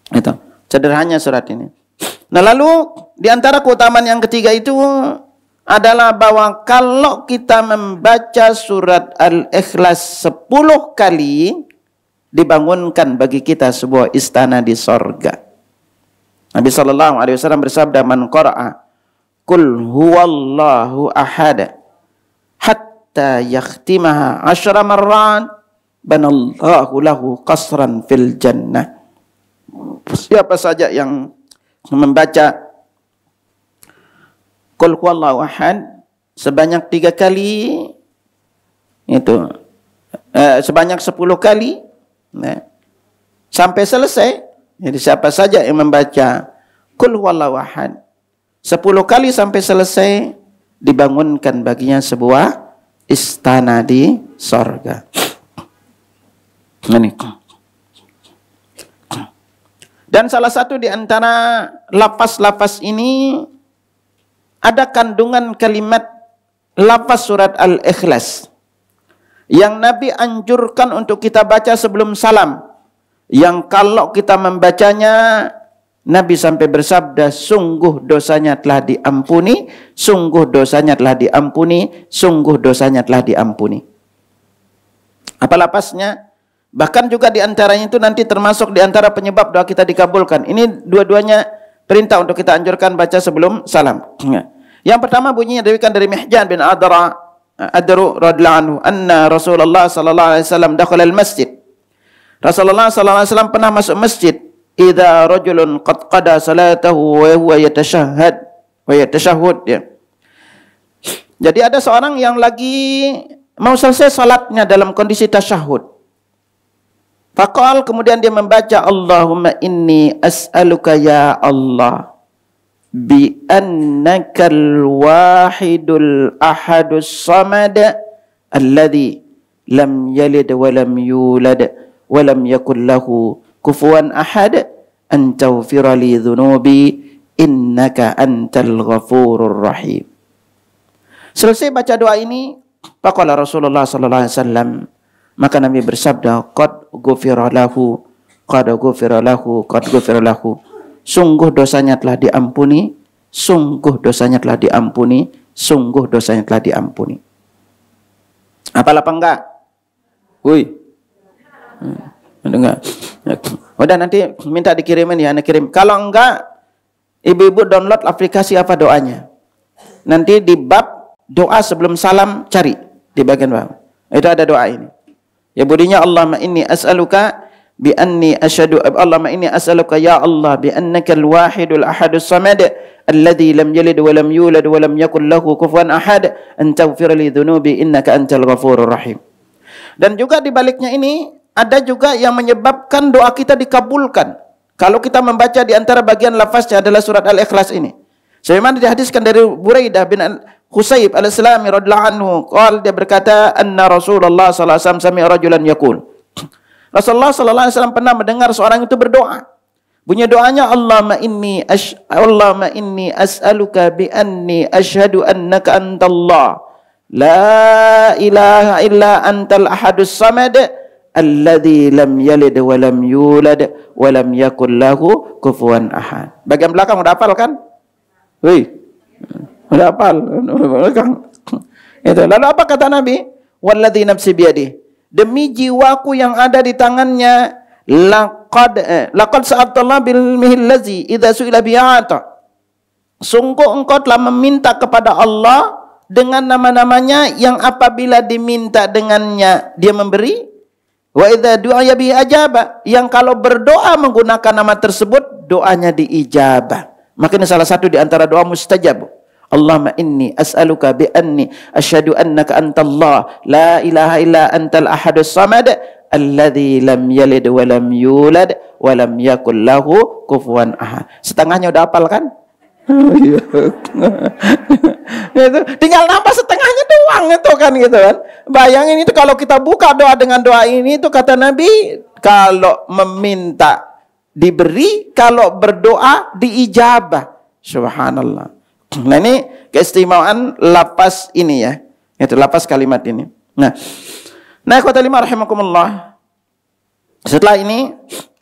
Itu sederhananya surat ini. Nah, lalu di antara keutamaan yang ketiga itu adalah bahwa kalau kita membaca surat Al-Ikhlas 10 kali, dibangunkan bagi kita sebuah istana di sorga. Nabi sallallahu alaihi wasallam bersabda, "Man qara'a Qul huwallahu ahad hatta yakhtimaha 10 marrat banallahu lahu qasran fil jannah." Siapa saja yang membaca Qul huwallahu ahad sebanyak 3 kali, itu sebanyak 10 kali, sampai selesai. Jadi siapa saja yang membaca Qul huwallahu ahad 10 kali sampai selesai, dibangunkan baginya sebuah istana di sorga. Ini. Dan salah satu di antara lafaz-lafaz ini ada kandungan kalimat lafaz surat Al-Ikhlas yang Nabi anjurkan untuk kita baca sebelum salam, yang kalau kita membacanya, Nabi sampai bersabda, sungguh dosanya telah diampuni, sungguh dosanya telah diampuni, sungguh dosanya telah diampuni. Apa lapasnya? Bahkan juga di antaranya itu nanti termasuk di antara penyebab doa kita dikabulkan. Ini dua-duanya perintah untuk kita anjurkan baca sebelum salam. Yang pertama bunyinya diriwayatkan dari Mihjan bin Adru radhiyallahu anhu, anna Rasulullah sallallahu alaihi wasallam dakhala al-masjid. Rasulullah sallallahu alaihi wasallam pernah masuk masjid. Idza rajulun qad qada salatahu wa huwa yatashahhud, ya. Jadi ada seorang yang lagi mau selesai salatnya dalam kondisi tasyahud. Faqal, kemudian dia membaca, Allahumma inni as'aluka ya Allah bi annakal wahidul ahadus samad alladhi lam yalid wa lam yulad wa lam yakul lahu kufuwan ahad an taghfira li dhunubi innaka antal ghafurur rahim. Selesai baca doa ini, faqala Rasulullah sallallahu alaihi wasallam, maka Nabi bersabda, qad ghufira lahu, qad ghufira lahu, qad ghufira lahu. Sungguh dosanya telah diampuni, sungguh dosanya telah diampuni, sungguh dosanya telah diampuni. Apalah apa enggak? Woi. Enggak. Udah nanti minta dikirimin ya, Anda kirim. Kalau enggak, ibu-ibu download aplikasi apa doanya. Nanti di bab doa sebelum salam cari di bagian bawah. Itu ada doa ini. Ya budinya, Allahumma inni as'aluka bi anni asyhadu, Allahumma inni as'aluka ya Allah bi annakal wahidul ahadus samad alladzi lam yalid wa lam yulad wa lam yakul lahu kufuwan ahad an taghfir li dhunubi innaka antal ghafurur rahim. Dan juga di baliknya ini ada juga yang menyebabkan doa kita dikabulkan. Kalau kita membaca di antara bagian lafaznya adalah surat Al-Ikhlas ini. Sebagaimana dihadiskan dari Buraidah bin Husayb al-Islami radhiyallahu anhu, dia berkata, anna Rasulullah sallallahu alaihi wasallam sami'a rajulan yaqul. Rasulullah sallallahu alaihi wasallam pernah mendengar seorang itu berdoa. Bunyi doanya, Allahumma inni as'aluka bi anni asyhadu annaka antallah la ilaha illa antal ahadus samad alladzi lam yalid wa lam yulad wa lam yakul lahu kufuwan ahad. Bagian belakang udah hafal kan? Wih, udah hafal. Itu. Lalu apa kata Nabi? Walladzi nafsi biyadihi, demi jiwaku yang ada di tangannya, laqad sa'altallah bil mihillazi idza su'ila bi'ata. Sungguh engkau telah meminta kepada Allah dengan nama-namanya yang apabila diminta dengannya dia memberi. Wa idza du'a bi ajaba, yang kalau berdoa menggunakan nama tersebut doanya diijabah. Maka ini salah satu di antara doa mustajab. Allahumma inni as'aluka bi anni asyhadu annaka antallah la ilaha illa antal ahadus samad alladzi lam yalid wa lam yulad wa lam yakul lahu kufuwan ahad. Setengahnya udah hafal kan? Itu tinggal nambah setengahnya doang itu kan, gitu kan. Bayangin itu kalau kita buka doa dengan doa ini, itu kata Nabi, kalau meminta diberi, kalau berdoa diijabah. Subhanallah. Nah ini keistimewaan lapas ini ya. Itu lapas kalimat ini. Nah ikhwatal iman rahimakumullah. Setelah ini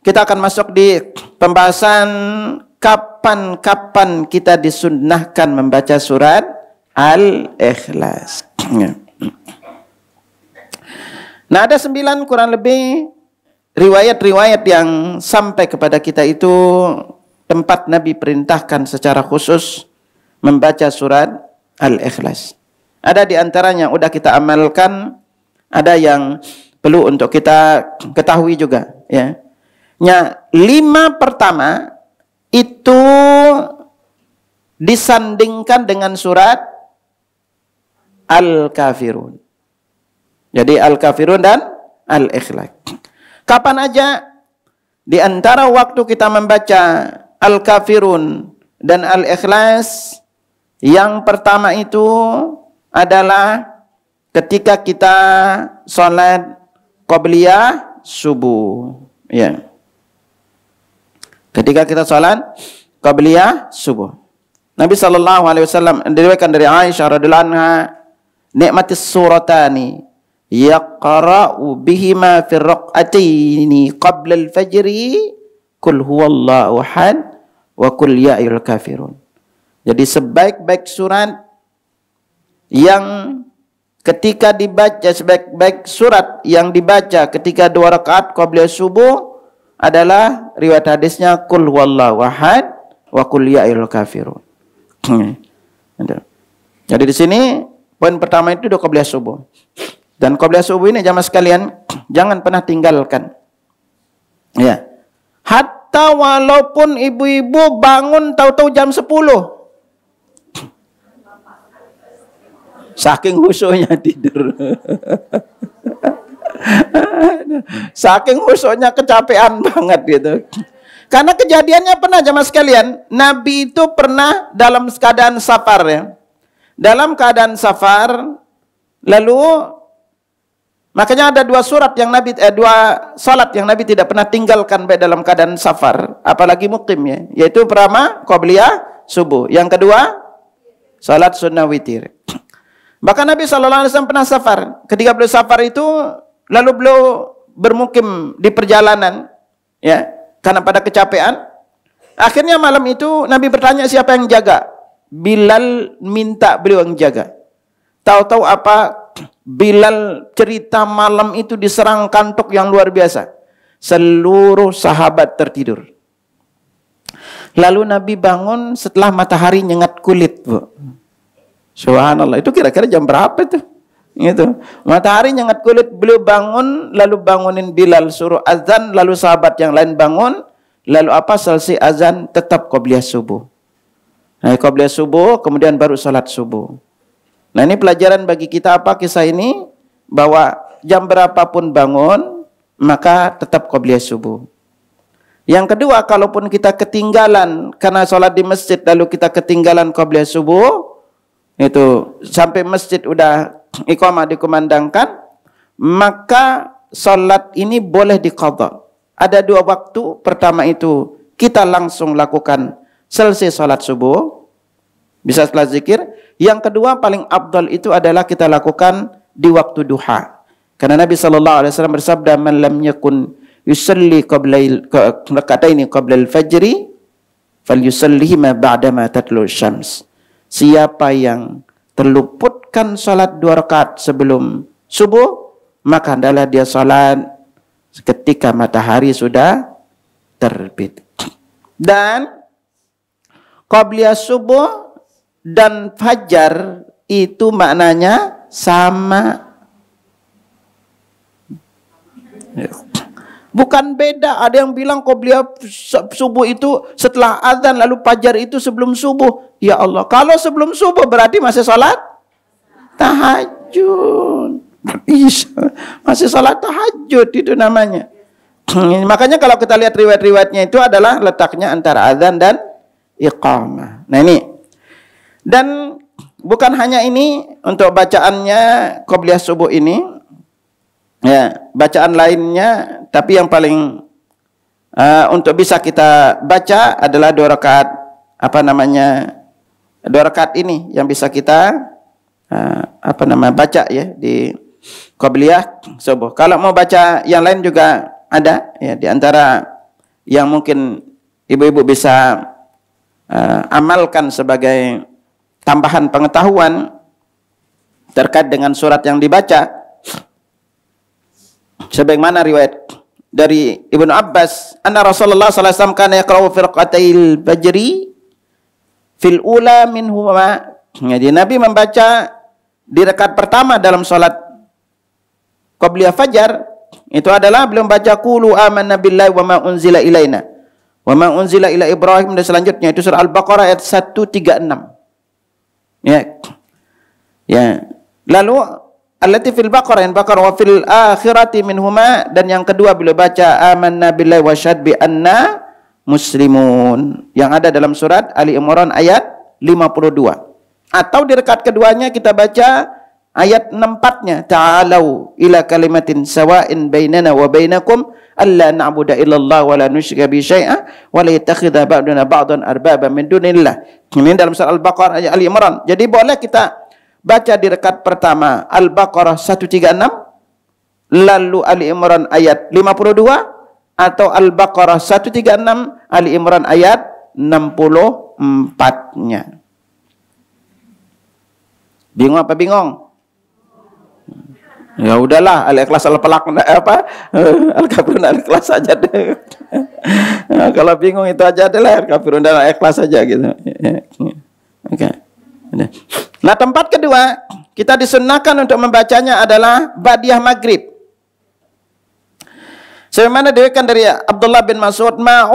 kita akan masuk di pembahasan kapan kita disunnahkan membaca surat Al-Ikhlas. Nah ada 9 kurang lebih riwayat-riwayat yang sampai kepada kita itu tempat Nabi perintahkan secara khusus membaca surat Al-Ikhlas. Ada di antaranya udah kita amalkan, ada yang perlu untuk kita ketahui juga, ya. 5 pertama itu disandingkan dengan surat Al-Kafirun. Jadi Al-Kafirun dan Al-Ikhlas. Kapan aja di antara waktu kita membaca Al-Kafirun dan Al-Ikhlas, yang pertama itu adalah ketika kita sholat qabliyah subuh. Ya. Ketika kita sholat qabliyah subuh. Nabi SAW diriwayatkan dari Aisyah radhiyallahu anha, nikmatis suratani yaqra'u bihima fi raq'ataini qabla al-fajri qul huwallahu ahad wa qul ya ayyuhal kafirun. Jadi sebaik-baik surat yang ketika dibaca, sebaik-baik surat yang dibaca ketika 2 rakaat qabla subuh adalah riwayat hadisnya qul huwallahu ahad wa qul ya ayyuhal kafirun. Jadi di sini poin pertama itu qabla subuh. Dan qabla subuh ini jamaah sekalian jangan pernah tinggalkan. Ya. Hatta walaupun ibu-ibu bangun tahu-tahu jam 10. Saking khusyuknya tidur. Saking khusyuknya kecapean banget gitu. Karena kejadiannya pernah jamaah sekalian, Nabi itu pernah dalam keadaan safar, ya. Dalam keadaan safar, lalu makanya ada 2 salat yang Nabi tidak pernah tinggalkan baik dalam keadaan safar, apalagi mukim, ya. Yaitu pertama qabliyah subuh, yang kedua salat sunnah witir. Bahkan Nabi SAW pernah safar. Ketika beliau safar itu, lalu beliau bermukim di perjalanan, ya, karena pada kecapean. Akhirnya malam itu Nabi bertanya siapa yang jaga. Bilal minta beliau yang jaga. Tahu-tahu apa? Bilal cerita malam itu diserang kantuk yang luar biasa. Seluruh sahabat tertidur. Lalu Nabi bangun setelah matahari nyengat kulit, Bu. Subhanallah, itu kira-kira jam berapa itu? Gitu. Matahari nyengat kulit, beliau bangun, lalu bangunin Bilal, suruh azan, lalu sahabat yang lain bangun, lalu apa? Selesai azan, tetap qabliyah subuh. Nah, qabliyah subuh, kemudian baru salat subuh. Nah, ini pelajaran bagi kita apa kisah ini? Bahwa jam berapapun bangun, maka tetap qabliyah subuh. Yang kedua, kalaupun kita ketinggalan karena salat di masjid, lalu kita ketinggalan qabliyah subuh, itu sampai masjid udah iqamah dikumandangkan, maka salat ini boleh diqadha. Ada 2 waktu. Pertama itu kita langsung lakukan selesai salat subuh, bisa setelah zikir. Yang kedua paling afdal itu adalah kita lakukan di waktu duha. Karena Nabi SAW bersabda, man lam yakun yusalli raka'ataini qabla al-fajri falyusallihima ba'dama tatlu syams. Siapa yang terluputkan salat 2 rakaat sebelum subuh, maka adalah dia salat ketika matahari sudah terbit. Dan qabliyah subuh dan fajar itu maknanya sama. Bukan beda. Ada yang bilang qabliyah subuh itu setelah azan, lalu fajar itu sebelum subuh. Ya Allah, kalau sebelum subuh berarti masih salat tahajud. Masih salat tahajud itu namanya. Makanya kalau kita lihat riwayat-riwayatnya itu adalah letaknya antara azan dan iqamah. Nah ini. Dan bukan hanya ini untuk bacaannya qabliyah subuh ini. Ya, bacaan lainnya, tapi yang paling untuk bisa kita baca adalah 2 rakaat, 2 rakaat ini yang bisa kita baca ya di qabliyah subuh. Kalau mau baca yang lain juga ada ya, di antara yang mungkin ibu-ibu bisa amalkan sebagai tambahan pengetahuan terkait dengan surat yang dibaca. Sebagaimana riwayat dari Ibnu Abbas, anna Rasulullah sallallahu alaihi wasallam kana yaqra'u fi raqatail fajri fil ula minhuma. Jadi Nabi membaca di rakaat pertama dalam salat qabliyah fajar itu adalah beliau membaca qulu amanna billahi wa ma unzila ilaina wa ma unzila ila Ibrahim, dan selanjutnya itu surah Al-Baqarah ayat 136. Ya. Lalu allati fil Baqarah, yang Baqarah, wa fil akhirati minhuma, dan yang kedua beliau baca amanna billahi wa syahid bi anna muslimun, yang ada dalam surat Ali Imran ayat 52. Atau di rakaat keduanya kita baca ayat 64-nya, ta'alau ila kalimatin sawa'in bainana wa bainakum alla na'budu illallah wa la nusyrika bi syai'a wa la yattakhidha ba'duna ba'dan arbaba min dunillah. Ini dalam surah Al-Baqarah ayat Ali Imran. Jadi boleh kita baca di rakaat pertama Al-Baqarah 136, lalu Ali Imran ayat 52, atau Al-Baqarah 136, Ali Imran ayat 64-nya. Bingung apa bingung? Ya udahlah, Al-Ikhlas Al-Falaq Al-Kafirun Al-Ikhlas aja deh. Nah, kalau bingung itu aja adalah Al-Kafirun dan Al-Ikhlas aja gitu. Oke. Nah, tempat kedua kita disunnahkan untuk membacanya adalah ba'diyah maghrib. Sebagaimana diriwayatkan dari Abdullah bin Mas'ud, ma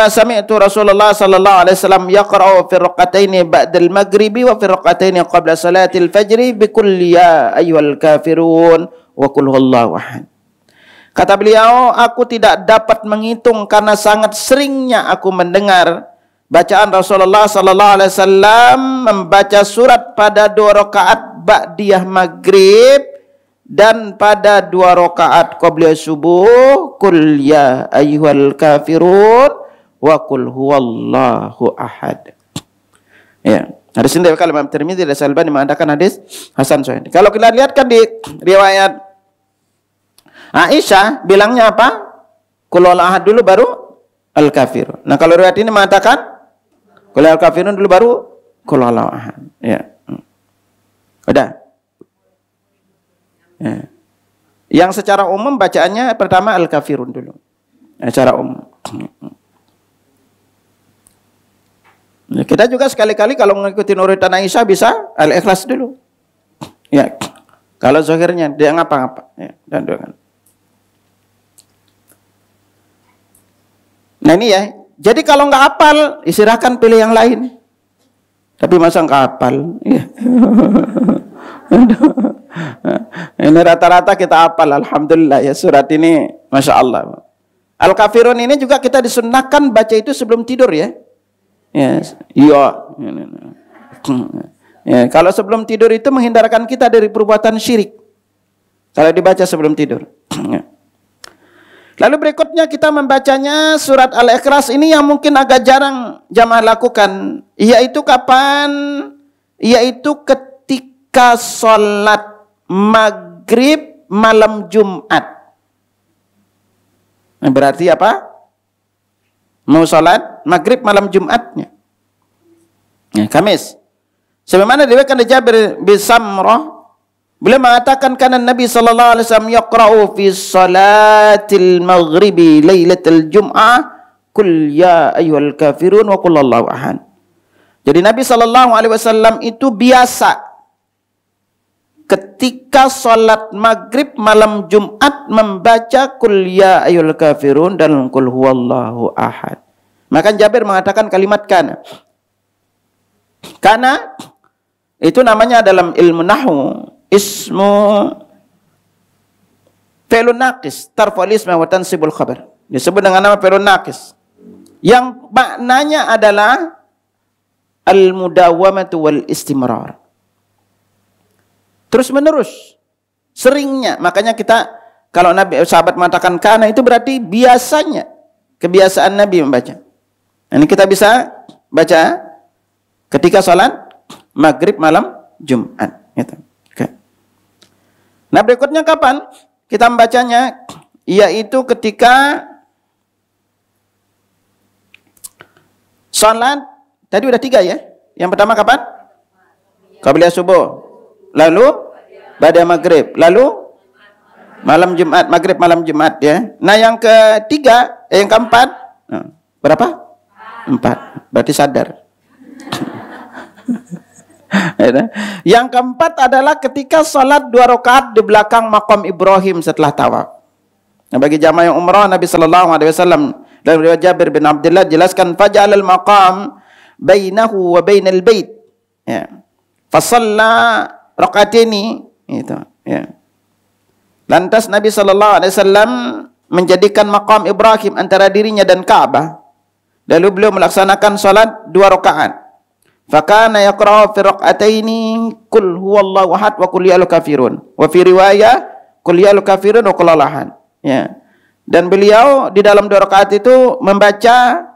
sami'tu Rasulullah sallallahu alaihi wasallam yaqra'u fi raqataini ba'dal maghribi wa fi raqataini qabla salatil fajri bi kulli ya ayyuhal kafirun wa qul huwallahu ahad. Kata beliau, aku tidak dapat menghitung karena sangat seringnya aku mendengar bacaan Rasulullah sallallahu alaihi wasallam membaca surat pada 2 rakaat ba'diyah maghrib dan pada 2 rakaat qabliyah subuh, qul ya ayyuhal kafirun wa qul huwallahu ahad. Ya, hadis ini dari Imam Tirmidzi dan Al-Albani mengatakan hadis hasan sahih. Kalau kita lihatkan di riwayat Aisyah bilangnya apa? Qul huwallahu ahad dulu baru al-kafirun. Nah, kalau riwayat ini mengatakan qul al-kafirun dulu baru qul huwallahu ahad. Ya. Udah. Ya. Yang secara umum bacaannya pertama al-kafirun dulu. Secara umum. Ya, kita juga sekali-kali kalau mengikuti urutan Aisyah bisa al-Ikhlas dulu. Ya. Kalau zahirnya dia ngapa-ngapa, ya, dan doang. Nah ini ya. Jadi kalau nggak hafal, silakan pilih yang lain. Tapi masa nggak hafal? Ya. Ini rata-rata kita hafal, alhamdulillah ya, surat ini Masya Allah. Al-Kafirun ini juga kita disunnahkan baca itu sebelum tidur ya. Yes. Iya. Ya, kalau sebelum tidur itu menghindarkan kita dari perbuatan syirik. Kalau dibaca sebelum tidur. Lalu berikutnya kita membacanya surat Al-Ikhlas ini yang mungkin agak jarang jamaah lakukan. Yaitu kapan? Yaitu ketika sholat maghrib malam Jumat. Nah, berarti apa? Mau sholat maghrib malam Jumatnya. Ya, Kamis. Sebagaimana diriwayatkan dari Jabir bin Samrah, beliau mengatakan kana Nabi sallallahu alaihi wasallam yaqra'u fi salatil maghribi lailatul jum'ah qul ya ayyuhal kafirun wa qul huwallahu ahad. Jadi Nabi sallallahu alaihi wasallam itu biasa ketika salat maghrib malam Jumat membaca qul ya ayyuhal kafirun dan qul huwallahu ahad. Maka Jabir mengatakan kalimat kana. Kana itu namanya dalam ilmu nahwu ismu fi'lun naqis tarfa'ul isma wa tansibul khabar. Disebut dengan nama fi'lun naqis yang maknanya adalah al-mudawamatu wal istimrar. Terus menerus, seringnya. Makanya kita kalau Nabi sahabat mengatakan kana itu berarti biasanya, kebiasaan Nabi membaca. Ini kita bisa baca ketika salat maghrib malam Jumat. Gitu. Okay. Nah berikutnya kapan kita membacanya? Yaitu ketika salat, tadi udah 3 ya. Yang pertama kapan? Qabliyah subuh. Lalu ba'da maghrib. Lalu Malam Jumat, maghrib malam Jumat ya. Nah yang ketiga, yang keempat, berapa? 4. Berarti sadar. Yang keempat adalah ketika sholat 2 rakaat di belakang makam Ibrahim setelah tawaf. Nah, bagi jamaah yang umrah, Nabi Sallallahu Alaihi Wasallam dalam riwayat Jabir bin Abdullah jelaskan, faja'al al-maqam bainahu wa bainal bait. Ya. Fasalla rakaatini itu. Ya. Lantas Nabi Sallallahu Alaihi Wasallam menjadikan makam Ibrahim antara dirinya dan Ka'bah. Lalu beliau melaksanakan salat 2 rakaat. Fakana yaqra'u fi rak'ataini qul huwallahu ahad wa qul ya kafirun. Wa fi riwayah qul ya kafirun wa qul ahad. Ya. Dan beliau di dalam 2 rakaat itu membaca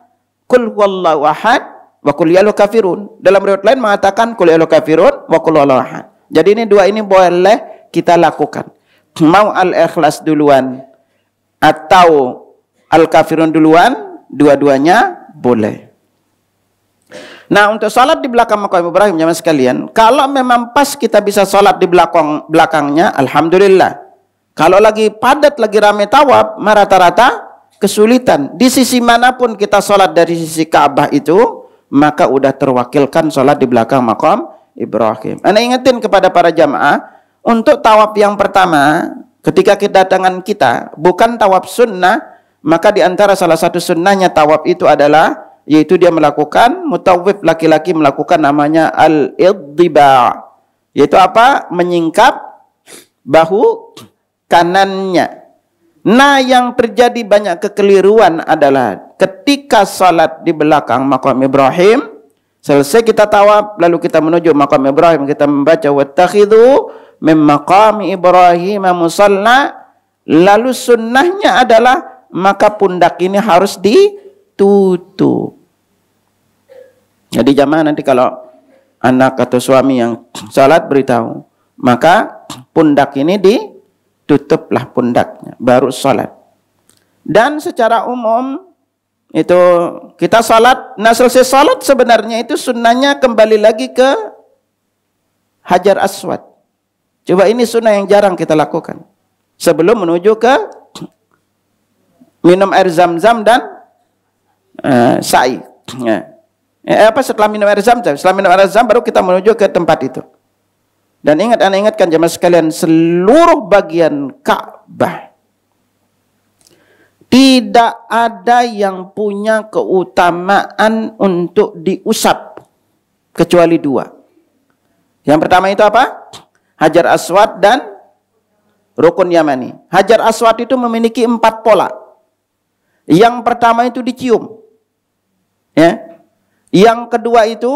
qul huwallahu ahad wa qul ya kafirun. Dalam riwayat lain mengatakan qul ya kafirun wa qul ahad. Jadi ini 2 ini boleh kita lakukan. Mau al-ikhlas duluan atau al-kafirun duluan, dua-duanya boleh. Nah, untuk salat di belakang makam Ibrahim jemaah sekalian, kalau memang pas kita bisa salat di belakangnya, alhamdulillah. Kalau lagi padat, lagi ramai tawaf, rata-rata kesulitan. Di sisi manapun kita salat dari sisi Ka'bah itu, maka udah terwakilkan salat di belakang makam Ibrahim. Ana ingetin kepada para jamaah, untuk tawaf yang pertama, ketika kedatangan kita bukan tawaf sunnah, maka di antara salah satu sunnahnya tawaf itu adalah yaitu dia melakukan mutawif, laki-laki melakukan namanya al-iddiba, yaitu apa? Menyingkap bahu kanannya. Nah, yang terjadi banyak kekeliruan adalah ketika salat di belakang makam Ibrahim, selesai kita tawaf lalu kita menuju makam Ibrahim, kita membaca wattakhidhu min maqami Ibrahim musalla, lalu sunnahnya adalah maka pundak ini harus ditutup. Jadi jamaah nanti kalau anak atau suami yang salat beritahu, maka pundak ini ditutuplah pundaknya baru salat. Dan secara umum itu kita salat, nah selesai salat sebenarnya itu sunnahnya kembali lagi ke Hajar Aswad. Coba ini sunnah yang jarang kita lakukan. Sebelum menuju ke minum air zam-zam dan sa'i. Setelah minum air zam-zam, setelah minum air zam baru kita menuju ke tempat itu. Dan anda ingatkan jemaah sekalian, seluruh bagian Ka'bah tidak ada yang punya keutamaan untuk diusap kecuali 2. Yang pertama itu apa? Hajar Aswad dan Rukun Yamani. Hajar Aswad itu memiliki 4 pola. Yang pertama itu dicium. Ya. Yang kedua itu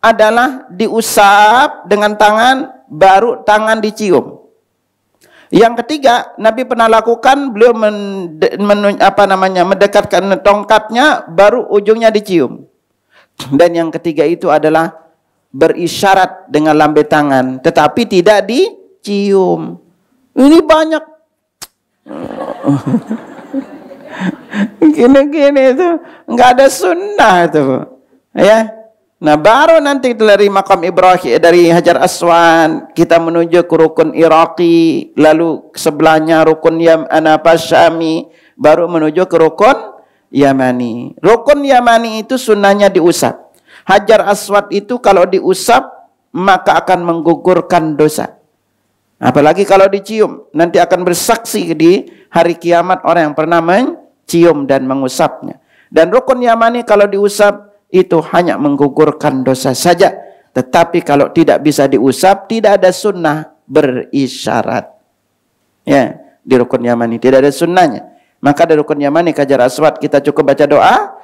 adalah diusap dengan tangan, baru tangan dicium. Yang ketiga, Nabi pernah lakukan, beliau mendekatkan tongkatnya, baru ujungnya dicium. Dan yang ketiga itu adalah berisyarat dengan lambe tangan, tetapi tidak dicium. Ini banyak. Gini-gini itu nggak ada sunnah itu, ya. Nah baru nanti dari makam Ibrahim, dari Hajar Aswad kita menuju ke Rukun Iraqi, lalu sebelahnya Rukun Syami, baru menuju ke Rukun Yamani. Rukun Yamani itu sunnahnya diusap. Hajar Aswad itu kalau diusap maka akan menggugurkan dosa. Apalagi kalau dicium, nanti akan bersaksi di hari kiamat orang yang pernah mencium dan mengusapnya. Dan Rukun Yamani kalau diusap itu hanya menggugurkan dosa saja. Tetapi kalau tidak bisa diusap, tidak ada sunnah berisyarat. Ya, di Rukun Yamani tidak ada sunnahnya. Maka di Rukun Yamani Hajar Aswad kita cukup baca doa,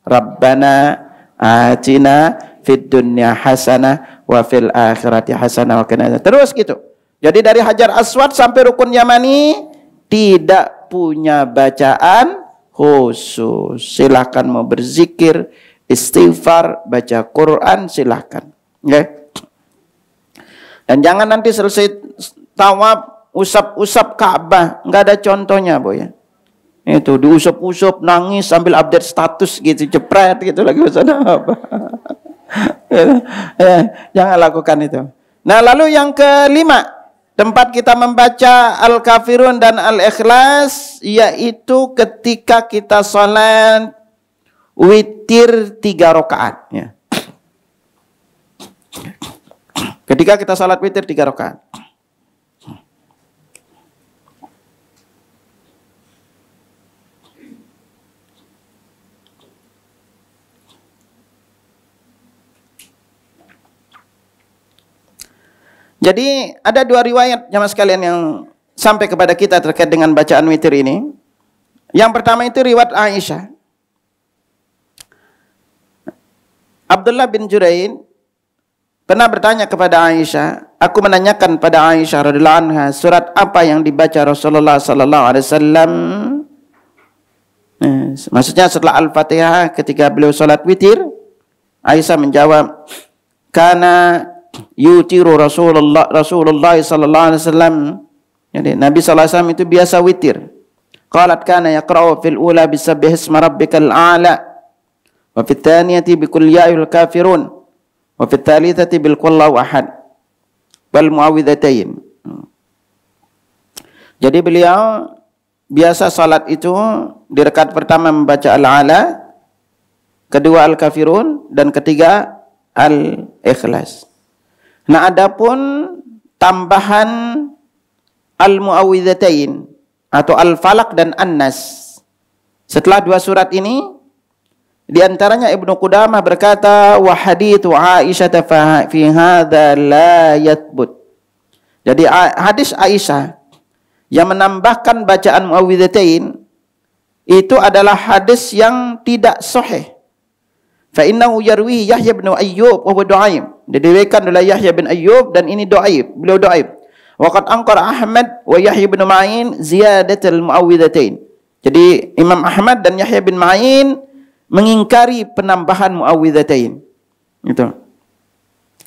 Rabbana atina fid dunya hasanah wa fil akhirati hasanah wa qina. Terus gitu. Jadi dari Hajar Aswad sampai Rukun Yamani tidak punya bacaan khusus. Silahkan mau berzikir, istighfar, baca Quran, silahkan. Okay? Dan jangan nanti selesai tawaf usap-usap Ka'bah, nggak ada contohnya, boy. Itu diusap-usap, nangis sambil update status gitu, jepret gitu lagi sana apa. Jangan lakukan itu. Nah, lalu yang kelima, tempat kita membaca Al-Kafirun dan Al-Ikhlas yaitu ketika kita salat witir 3 rakaat ya. Ketika kita salat witir 3 rakaat. Jadi ada 2 riwayat jamaah sekalian yang sampai kepada kita terkait dengan bacaan witir ini. Yang pertama itu riwayat Aisyah. Abdullah bin Jurain pernah bertanya kepada Aisyah, aku menanyakan pada Aisyah radhiyallahu anha, surat apa yang dibaca Rasulullah sallallahu alaihi wasallam? Maksudnya setelah Al-Fatihah ketika beliau salat witir, Aisyah menjawab, kana yutiru Rasulullah sallallahu alaihi wasallam. Jadi Nabi sallallahu alaihi wasallam itu biasa witir. Qalat kana yaqra'u fil ula bisabbih isma rabbikal a'la wa fit thaniyati bi qul ya ayyuhal kafirun wa fit thalithati bil qul huwallahu ahad wal muawwidzatain. Jadi beliau biasa salat itu di rakaat pertama membaca al-a'la, kedua al-kafirun dan ketiga al-ikhlas. Nah, adapun tambahan al-muawwidzatain atau al-falaq dan an-nas setelah 2 surat ini, di antaranya Ibnu Qudamah berkata wa haditsu Aisyah fi hadza la yathbut. Jadi hadis Aisyah yang menambahkan bacaan muawwidzatain itu adalah hadis yang tidak sahih. Fa innahu yarwi Yahya bin Ayyub wa Du'aib. Diriwayatkan oleh Yahya bin Ayyub dan ini Du'aib. Beliau Du'aib. Wa qad anqara Ahmad wa Yahya bin Ma'in ziyadatul muawwidzatain. Jadi Imam Ahmad dan Yahya bin Ma'in mengingkari penambahan muawwidzatain. Itu.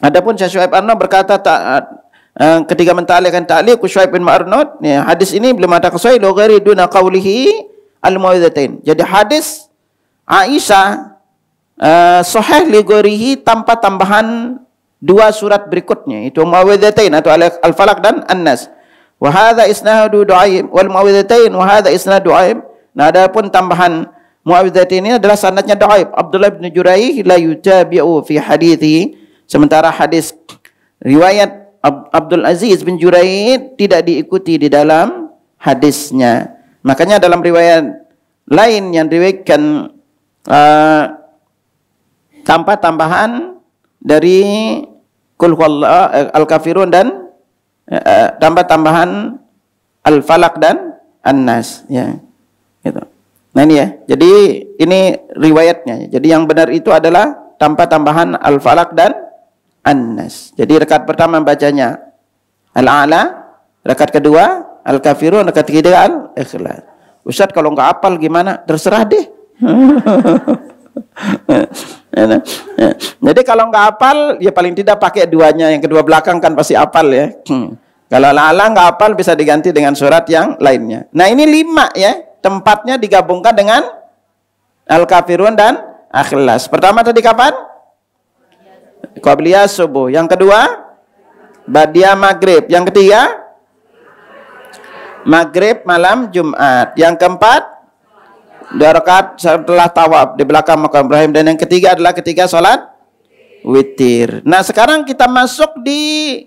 Adapun Syekh Syuaib Arnaud berkata ketika menta'liqkan ta'liq Syuaib bin Arnaud, ya, hadis ini belum ada sahih lo ghairi duna qaulihi al-muawwidzatain. Jadi hadis Aisyah sahih li ghairihi tanpa tambahan 2 surat berikutnya, itu muawwidzatain atau al-falaq dan an-nas. Wa hadza isnadu Du'aib wal muawwidzatain wa hadza isnadu Du'aib. Nah, adapun tambahan muawwidzatain ini adalah sanadnya Du'aib. Abdullah bin Juraih la yutabi'u fi hadithi. Sementara hadis riwayat Abdul Aziz bin Juraih tidak diikuti di dalam hadisnya. Makanya dalam riwayat lain yang diriwayatkan tanpa tambahan dari Qul huwallahu al-kafirun dan tanpa tambahan al-falaq dan an-nas, ya. Gitu. Nah ini ya. Jadi ini riwayatnya. Jadi yang benar itu adalah tanpa tambahan al-falaq dan an-nas. Jadi rakaat pertama bacanya al-a'la, rakaat kedua al-kafirun, rakaat ketiga al-ikhlas. Ustaz kalau enggak hafal gimana? Terserah deh. Jadi kalau nggak hafal, ya paling tidak pakai duanya, yang kedua belakang kan pasti hafal ya. Kalau ala nggak hafal bisa diganti dengan surat yang lainnya. Nah ini 5 ya, tempatnya digabungkan dengan Al-Kafirun dan Ikhlas. Pertama tadi kapan? Qabliyah subuh. Yang kedua Ba'diyah maghrib. Yang ketiga maghrib malam Jumat. Yang keempat 2 rakaat setelah tawaf di belakang makam Ibrahim, dan yang ketiga adalah ketika salat witir. Nah, sekarang kita masuk di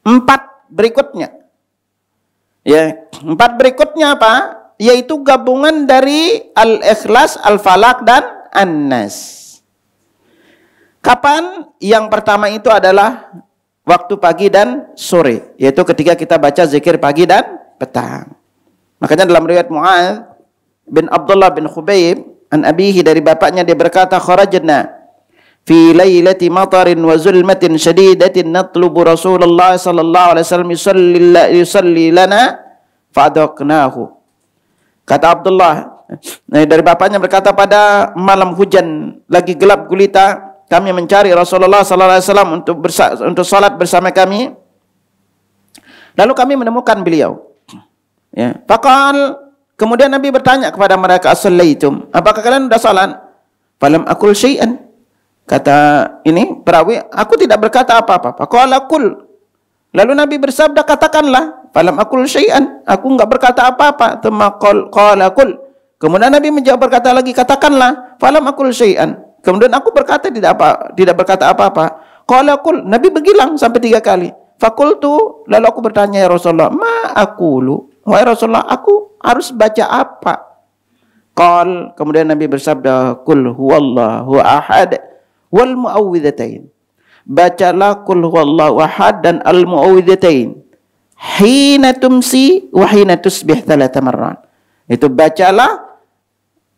4 berikutnya. Ya, 4 berikutnya apa? Yaitu gabungan dari al-ikhlas, al-falaq dan an-nas. Kapan? Yang pertama itu adalah waktu pagi dan sore, yaitu ketika kita baca zikir pagi dan petang. Makanya dalam riwayat Mu'adz bin Abdullah bin Khubayb an abihi, dari bapaknya, dia berkata, kharajna fi lailati matarin wa zulmatin shadidatin natlubu Rasulullah sallallahu alaihi wasallam yusalli lana fa'adaqnahu. Kata Abdullah, dari bapaknya berkata, pada malam hujan lagi gelap gulita kami mencari Rasulullah sallallahu alaihi wasallam untuk salat bersama kami, lalu kami menemukan beliau, ya. Faqal, kemudian Nabi bertanya kepada mereka, as-sallaitum, apakah kalian sudah salat? Falam aqul syai'an. Kata ini perawi, aku tidak berkata apa-apa. Faqala qul. Lalu Nabi bersabda, katakanlah, falam aqul syai'an, aku enggak berkata apa-apa. Qala qul. Kemudian Nabi menjawab berkata lagi, katakanlah, falam aqul syai'an. Kemudian aku berkata tidak berkata apa-apa. Qala qul. Nabi bergilang sampai 3 kali. Fakultu, lalu aku bertanya, ya Rasulullah, ma aqulu? Wahai Rasulullah, aku harus baca apa? Qal, kemudian Nabi bersabda, qul huwallahu ahad wal muawwidzatain. Bacalah qul huwallahu ahad dan al muawwidzatain. Hina tumsi wa hina tusbih 3 marrat. Itu bacalah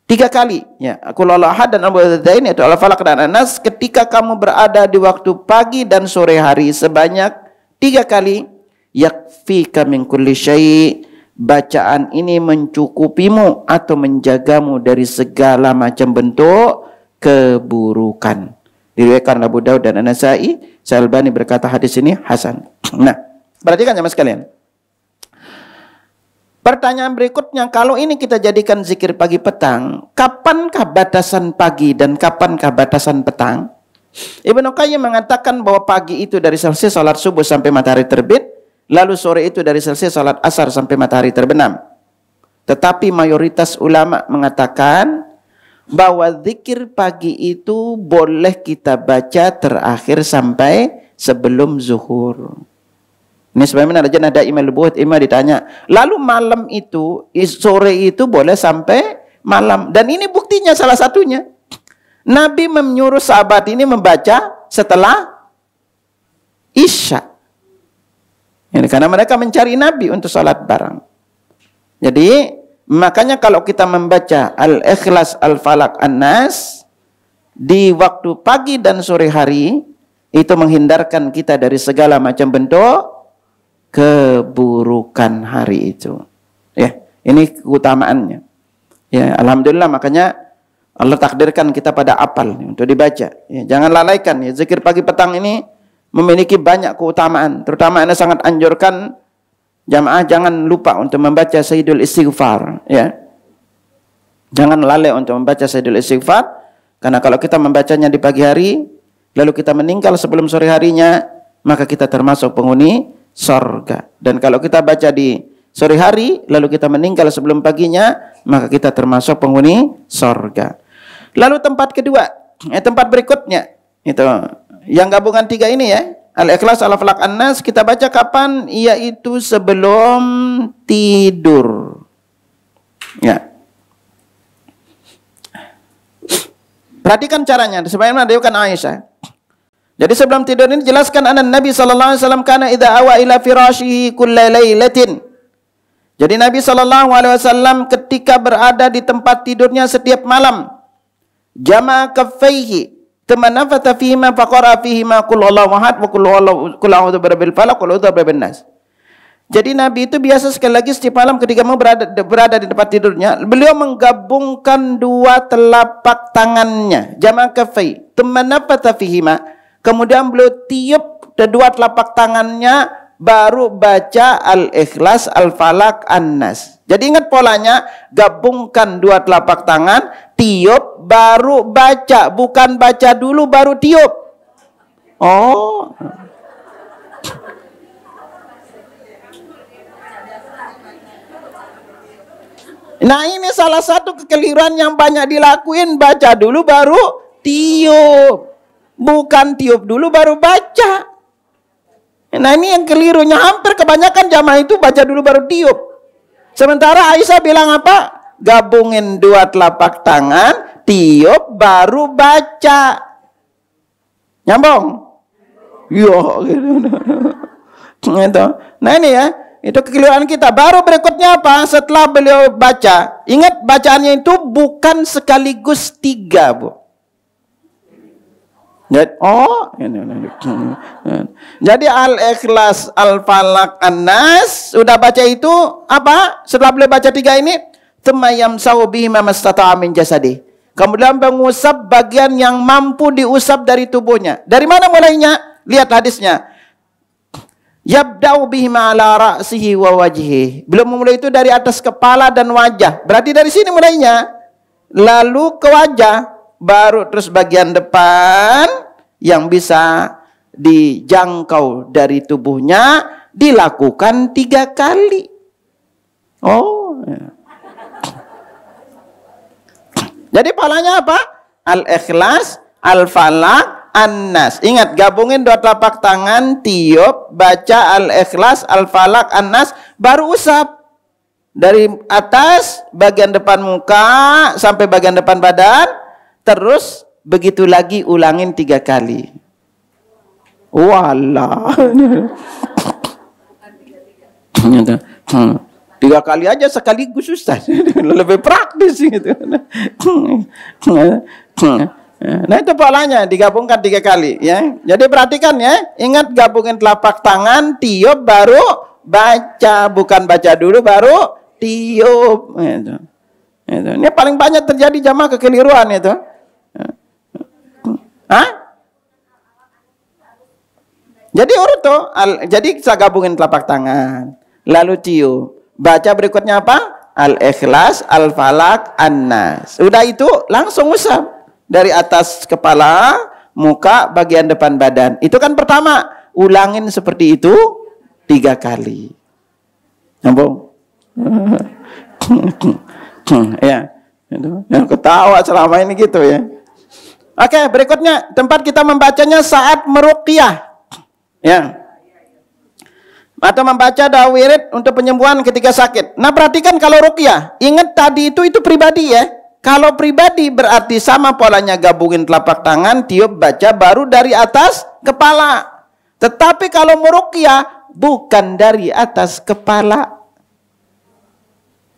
3 kali, ya. Qul huwallahu ahad dan al muawwidzatain, yaitu al-falaq dan an-nas, ketika kamu berada di waktu pagi dan sore hari sebanyak 3 kali. Yakfika min kulli syai'. Bacaan ini mencukupimu atau menjagamu dari segala macam bentuk keburukan. Diriwayatkan Abu Daud dan An-Nasa'i. Syalbani berkata hadis ini hasan. Nah, perhatikan jemaah sekalian. Pertanyaan berikutnya, kalau ini kita jadikan zikir pagi petang, kapankah batasan pagi dan kapankah batasan petang? Ibnu Qayyim mengatakan bahwa pagi itu dari selesai salat subuh sampai matahari terbit. Lalu sore itu dari selesai salat asar sampai matahari terbenam. Tetapi mayoritas ulama mengatakan bahwa zikir pagi itu boleh kita baca terakhir sampai sebelum zuhur. Ini sebagaimana Lajnah Daimah Lubuhat Imam ditanya, lalu malam itu, sore itu boleh sampai malam. Dan ini buktinya salah satunya. Nabi menyuruh sahabat ini membaca setelah Isya. Ini karena mereka mencari Nabi untuk salat bareng. Jadi makanya kalau kita membaca Al-Ikhlas, Al-Falaq, An-Nas di waktu pagi dan sore hari, itu menghindarkan kita dari segala macam bentuk keburukan hari itu. Ya, ini keutamaannya. Ya, alhamdulillah, makanya Allah takdirkan kita pada apal untuk dibaca. Ya, jangan lalaikan ya, zikir pagi petang ini memiliki banyak keutamaan. Terutama Anda sangat anjurkan jamaah jangan lupa untuk membaca Sayyidul Istighfar, ya. Jangan lalai untuk membaca Sayyidul Istighfar, karena kalau kita membacanya di pagi hari lalu kita meninggal sebelum sore harinya, maka kita termasuk penghuni surga. Dan kalau kita baca di sore hari lalu kita meninggal sebelum paginya, maka kita termasuk penghuni surga. Lalu tempat kedua, tempat berikutnya itu yang gabungan 3 ini ya, Al-Ikhlas, Al-Falaq, An-Nas, kita baca kapan? Yaitu sebelum tidur. Ya. Perhatikan caranya, sebagaimana diriwayatkan Aisyah. Jadi sebelum tidur ini jelaskan anak Nabi sallallahu alaihi wasallam kana idza awa ila firashihi kulla lailatin. Jadi Nabi sallallahu alaihi wasallam ketika berada di tempat tidurnya setiap malam, jama'a kaffaihi tamanafata fihima faqara fihima qul huwallahu ahad wa qul a'udzu birabbil falaq wa qul a'udzu birabbin nas. Jadi Nabi itu biasa sekali lagi setiap malam ketika mau berada di tempat tidurnya, beliau menggabungkan 2 telapak tangannya, jama' kaffai, tamanafata fihima. Kemudian beliau tiup 2 telapak tangannya, baru baca Al-Ikhlas, Al-Falaq, An-Nas. Jadi ingat polanya, gabungkan 2 telapak tangan, tiup, baru baca. Bukan baca dulu, baru tiup. Oh. Nah ini salah satu kekeliruan yang banyak dilakuin. Baca dulu, baru tiup. Bukan tiup dulu, baru baca. Nah ini yang kelirunya, hampir kebanyakan jamaah itu baca dulu baru tiup. Sementara Aisyah bilang apa? Gabungin 2 telapak tangan, tiup, baru baca. Nyambung? Iya. Gitu. Nah ini ya, itu kekeliruan kita. Baru berikutnya apa? Setelah beliau baca, ingat bacaannya itu bukan sekaligus 3, Bu. Jadi Al-Ikhlas, Al-Falaq, An-Nas sudah baca itu apa? Setelah beliau baca 3 ini, tsumma yamsahu bihi ma mastata'a min jasadi. Kemudian mengusap bagian yang mampu diusap dari tubuhnya. Dari mana mulainya? Lihat hadisnya. Yabda'u bihi ma ala ra'sihi wa wajhihi. Beliau memulai itu dari atas kepala dan wajah. Berarti dari sini mulainya. Lalu ke wajah. Baru terus bagian depan yang bisa dijangkau dari tubuhnya dilakukan 3 kali. Oh. Ya. Jadi polanya apa? Al-Ikhlas, Al-Falaq, An-Nas. Ingat, gabungin 2 telapak tangan, tiup, baca Al-Ikhlas, Al-Falaq, An-Nas, baru usap. Dari atas, bagian depan muka, sampai bagian depan badan, terus begitu lagi ulangin 3 kali. Walah. 3 kali aja sekaligus Ustaz. Lebih praktis gitu. Nah itu polanya, digabungkan 3 kali ya. Jadi perhatikan ya, ingat gabungin telapak tangan, tiup baru baca, bukan baca dulu baru tiup. Itu. Ini paling banyak terjadi jamaah kekeliruan itu. Hah? Jadi urut tuh, jadi saya gabungin telapak tangan, lalu tiup. Baca berikutnya apa? Al-Ikhlas, Al-Falaq, An-Nas. Udah itu langsung usap dari atas kepala, muka, bagian depan badan. Itu kan pertama, ulangin seperti itu 3 kali. Nyambung? Ya, yang ketawa selama ini gitu ya. Oke, berikutnya tempat kita membacanya saat meruqyah. Ya. Atau membaca doa wirid untuk penyembuhan ketika sakit. Nah, perhatikan kalau ruqyah, ingat tadi itu pribadi ya. Kalau pribadi berarti sama polanya, gabungin telapak tangan, tiup, baca baru dari atas kepala. Tetapi kalau meruqyah bukan dari atas kepala.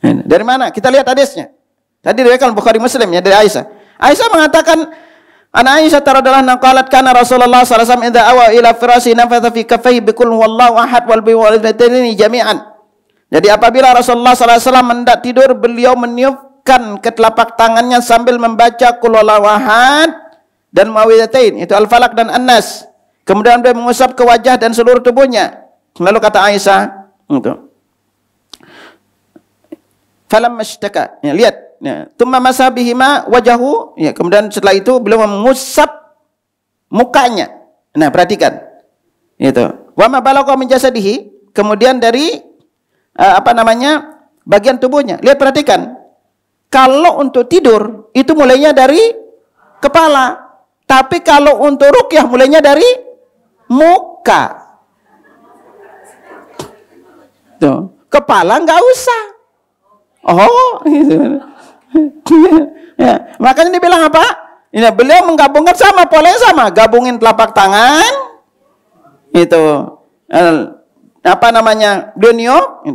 Dari mana? Kita lihat hadisnya. Tadi diriwayatkan Bukhari Muslim ya, dari Aisyah. Aisyah mengatakan, Ana Aisyah radhiyallahu anha qalat kana Rasulullah sallallahu alaihi wasallam idza awa ila firasi nafatha fi kaffayhi bi qul huwallahu ahad wal bi walidayni jami'an. Jadi apabila Rasulullah sallallahu alaihi wasallam hendak tidur, beliau meniupkan ke telapak tangannya sambil membaca qul huwallahu ahad dan muawwidzatain, itu Al-Falaq dan An-Nas. Kemudian beliau mengusap ke wajah dan seluruh tubuhnya. Lalu kata Aisyah, itu. Falamma ishtaka. Ya, lihat. Ya, tumma masabihima wajahu, ya, kemudian setelah itu beliau mengusap mukanya. Nah, perhatikan. Itu. Wa ma balagha min jasadihi, kemudian dari bagian tubuhnya. Lihat, perhatikan. Kalau untuk tidur itu mulainya dari kepala. Tapi kalau untuk ruqyah mulainya dari muka. Tuh, kepala enggak usah. Oh, gitu. Ya, makanya dibilang apa? Ini beliau menggabungkan sama, polanya sama, gabungin telapak tangan, itu dunio,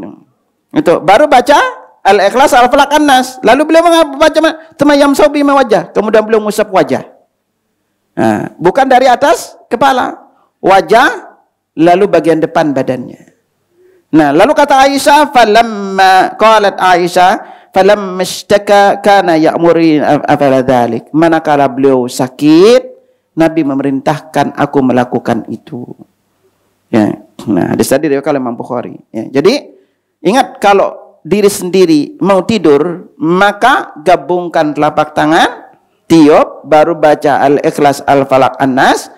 itu baru baca Al-Ikhlas, Al-Falaq, An-Nas. Lalu beliau membaca temayam saubi wajah, kemudian beliau mengusap wajah. Nah, bukan dari atas kepala, wajah, lalu bagian depan badannya. Nah, lalu kata Aisyah, falamma qalat Aisyah, falamma ishtaka kana ya'muri afala dzalik. Manakala beliau sakit, Nabi memerintahkan aku melakukan itu. Ya. Nah, hadis tadi diriwayatkan oleh Imam Bukhari. Ya. Jadi, ingat kalau diri sendiri mau tidur, maka gabungkan telapak tangan, tiup, baru baca Al-Ikhlas, Al-Falaq, An-Nas,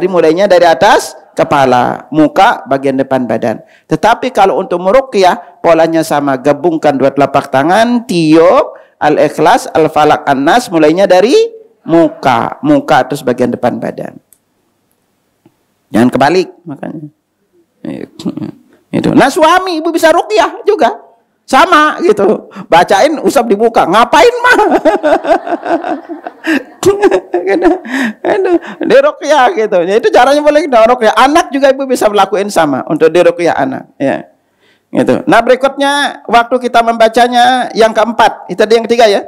mulainya dari atas kepala, muka, bagian depan badan. Tetapi kalau untuk meruqyah, polanya sama, gabungkan 2 telapak tangan, tiup, Al-Ikhlas, Al-Falaq, An-Nas, mulainya dari muka, terus bagian depan badan. Jangan kebalik, makanya. Itu. Nah, suami ibu bisa ruqyah juga. Sama gitu. Bacain usap di muka. Ngapain mah? Di ruqyah gitu. Ya, itu caranya boleh ruqyah. Anak juga ibu bisa melakukan sama untuk di ruqyah anak. Ya. Gitu. Nah, berikutnya waktu kita membacanya yang keempat. Itu tadi yang ketiga ya.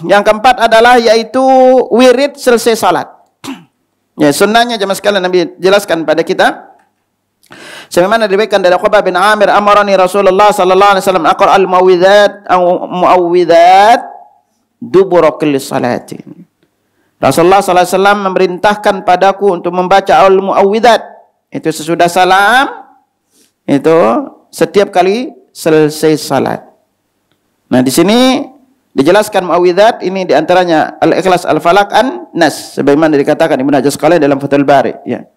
Yang keempat adalah yaitu wirid selesai salat. Ya, sunnahnya jemaah sekalian Nabi jelaskan pada kita. Sebagaimana diriwayatkan dari Uqbah bin Amir, amarani Rasulullah sallallahu alaihi wasallam aqra al-muawwidzat dubura kulli salatin. Rasulullah sallallahu alaihi wasallam memerintahkan padaku untuk membaca al-muawwidzat itu sesudah salam, itu setiap kali selesai salat. Nah, di sini dijelaskan muawwidzat ini diantaranya Al-Ikhlas, Al-Falaq, An-Nas sebagaimana dikatakan Ibnu Hajar Asqalani dalam Fathul Bari, ya.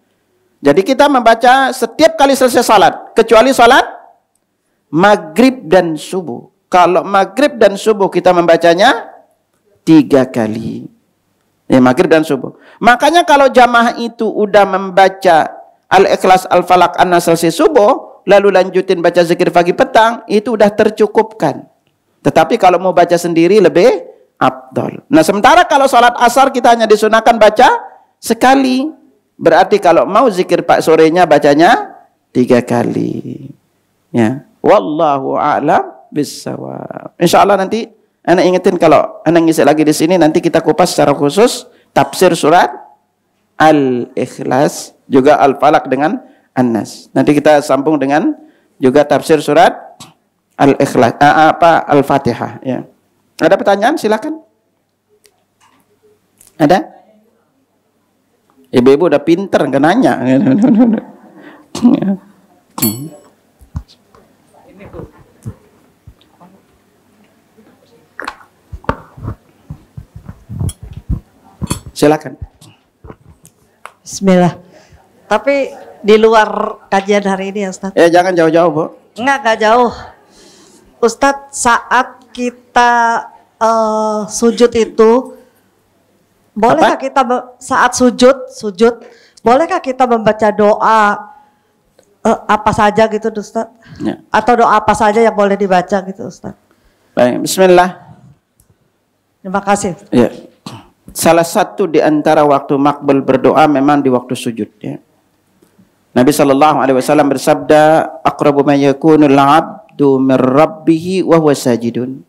Jadi kita membaca setiap kali selesai salat, kecuali salat maghrib dan subuh. Kalau maghrib dan subuh kita membacanya 3 kali. Ya, maghrib dan subuh. Makanya kalau jamaah itu udah membaca Al-Ikhlas, Al-Falaq, An-Nas selesai subuh, lalu lanjutin baca zikir pagi petang, itu udah tercukupkan. Tetapi kalau mau baca sendiri lebih afdal. Nah, sementara kalau salat asar kita hanya disunahkan baca sekali. Berarti kalau mau zikir pak sorenya bacanya 3 kali. Ya, wallahu a'lam bissawab. Insyaallah nanti ana ingetin kalau ana ngisi lagi di sini nanti kita kupas secara khusus tafsir surat Al-Ikhlas juga Al-Falaq dengan An-Nas. Nanti kita sambung dengan juga tafsir surat Al-Ikhlas Al-Fatihah ya. Ada pertanyaan silakan. Ada? Ibu-ibu udah pinter nggak nanya. Silakan. Bismillah. Tapi di luar kajian hari ini ya Ustadz. Jangan jauh-jauh, Bu. Enggak jauh. Ustadz, saat kita sujud itu bolehkah kita saat sujud, bolehkah kita membaca doa apa saja gitu Ustaz? Ya. Atau doa apa saja yang boleh dibaca gitu Ustaz? Baik, bismillah. Terima kasih. Ya. Salah satu di antara waktu makbul berdoa memang di waktu sujud ya. Nabi SAW bersabda, aqrabu ma yakunul 'abdu min rabbih wa huwa sajidun.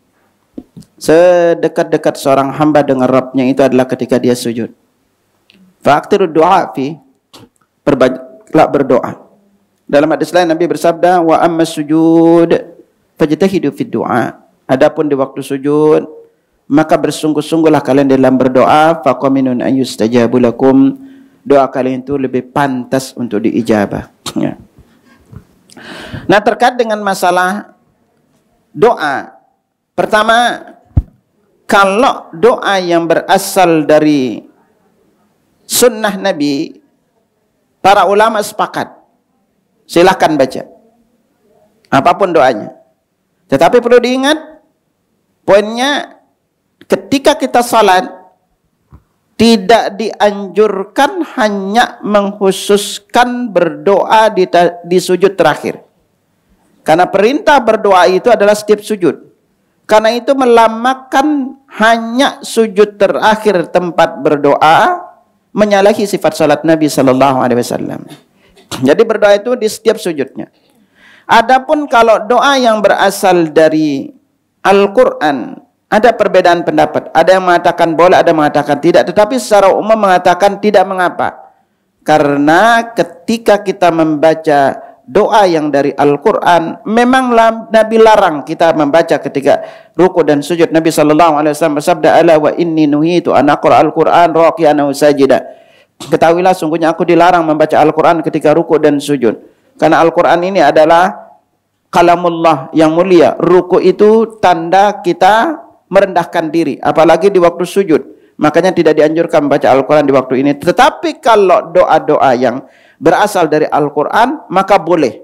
Sedekat-dekat seorang hamba dengan Rabbnya itu adalah ketika dia sujud. Fa'aktiru du'a fi, perbanyaklah berdoa. Dalam hadis lain Nabi bersabda, wa amma sujud fajtahidu fi du'a. Adapun di waktu sujud, maka bersungguh-sungguhlah kalian dalam berdoa, faqaminun an yustajabu lakum. Doa kalian itu lebih pantas untuk diijabah. Ya. Nah, terkait dengan masalah doa, pertama, kalau doa yang berasal dari sunnah Nabi, para ulama sepakat, silahkan baca. Apapun doanya. Tetapi perlu diingat, poinnya ketika kita salat, tidak dianjurkan hanya mengkhususkan berdoa di sujud terakhir. Karena perintah berdoa itu adalah setiap sujud. Karena itu melamakan hanya sujud terakhir tempat berdoa menyalahi sifat salat Nabi SAW. Jadi berdoa itu di setiap sujudnya. Adapun kalau doa yang berasal dari Al-Quran, ada perbedaan pendapat. Ada yang mengatakan boleh, ada yang mengatakan tidak. Tetapi secara umum mengatakan tidak mengapa. Karena ketika kita membaca doa yang dari Al-Quran, memang Nabi larang kita membaca ketika ruku dan sujud. Nabi SAW bersabda, ala wa inni nuhitu an aqra al-Quran raqiyan aw sajida. Ketahuilah sungguhnya aku dilarang membaca Al-Quran ketika ruku dan sujud. Karena Al-Quran ini adalah kalamullah yang mulia. Ruku itu tanda kita merendahkan diri, apalagi di waktu sujud. Makanya tidak dianjurkan membaca Al-Quran di waktu ini. Tetapi kalau doa-doa yang berasal dari Al-Quran, maka boleh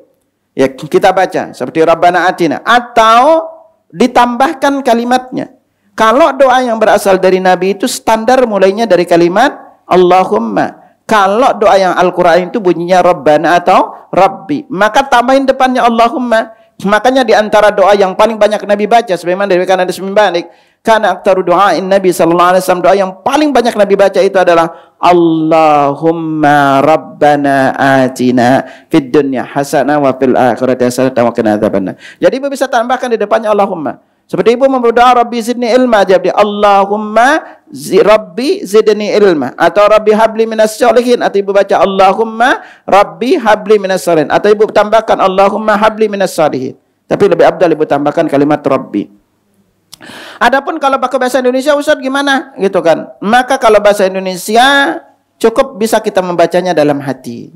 ya kita baca seperti Rabbana Atina, atau ditambahkan kalimatnya. Kalau doa yang berasal dari Nabi itu standar mulainya dari kalimat Allahumma. Kalau doa yang Al-Quran itu bunyinya Rabbana atau Rabbi, maka tambahin depannya Allahumma. Makanya di antara doa yang paling banyak Nabi baca, sebagaimana diriwayatkan hadis Ibnu Malik, karena aktaru doain Nabi sallallahu alaihi wasallam, doa yang paling banyak Nabi baca itu adalah Allahumma Rabbana atina fid dunya hasanah wa fil akhirati hasanah wa qina adzabannar. Jadi ibu bisa tambahkan di depannya Allahumma. Seperti ibu berdoa Rabbi zidni ilma, jadi Allahumma Rabbi zidni ilma, atau Rabbi habli minas sholihin, atau ibu baca Allahumma Rabbi habli minas sholihin, atau ibu tambahkan Allahumma habli minas sholihin. Tapi lebih abdal ibu tambahkan kalimat Rabbi. Adapun kalau pakai bahasa Indonesia, Ustaz gimana? Gitu kan. Maka kalau bahasa Indonesia cukup bisa kita membacanya dalam hati.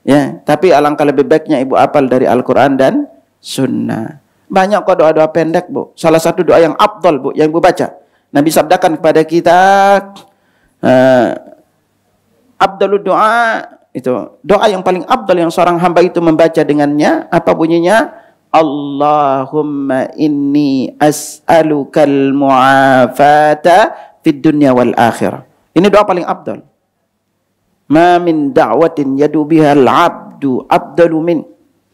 Ya, tapi alangkah lebih baiknya ibu hafal dari Al-Quran dan Sunnah. Banyak kok doa-doa pendek, Bu. Salah satu doa yang afdal, Bu, yang ibu baca. Nabi sabdakan kepada kita, afdalud doa itu doa yang paling afdal yang seorang hamba itu membaca dengannya. Apa bunyinya? Allahumma inni as'alukal mu'afata fid dunya wal akhirah. Ini doa paling afdal. Ma min da'watin yadu biha al-'abdu afdalu min.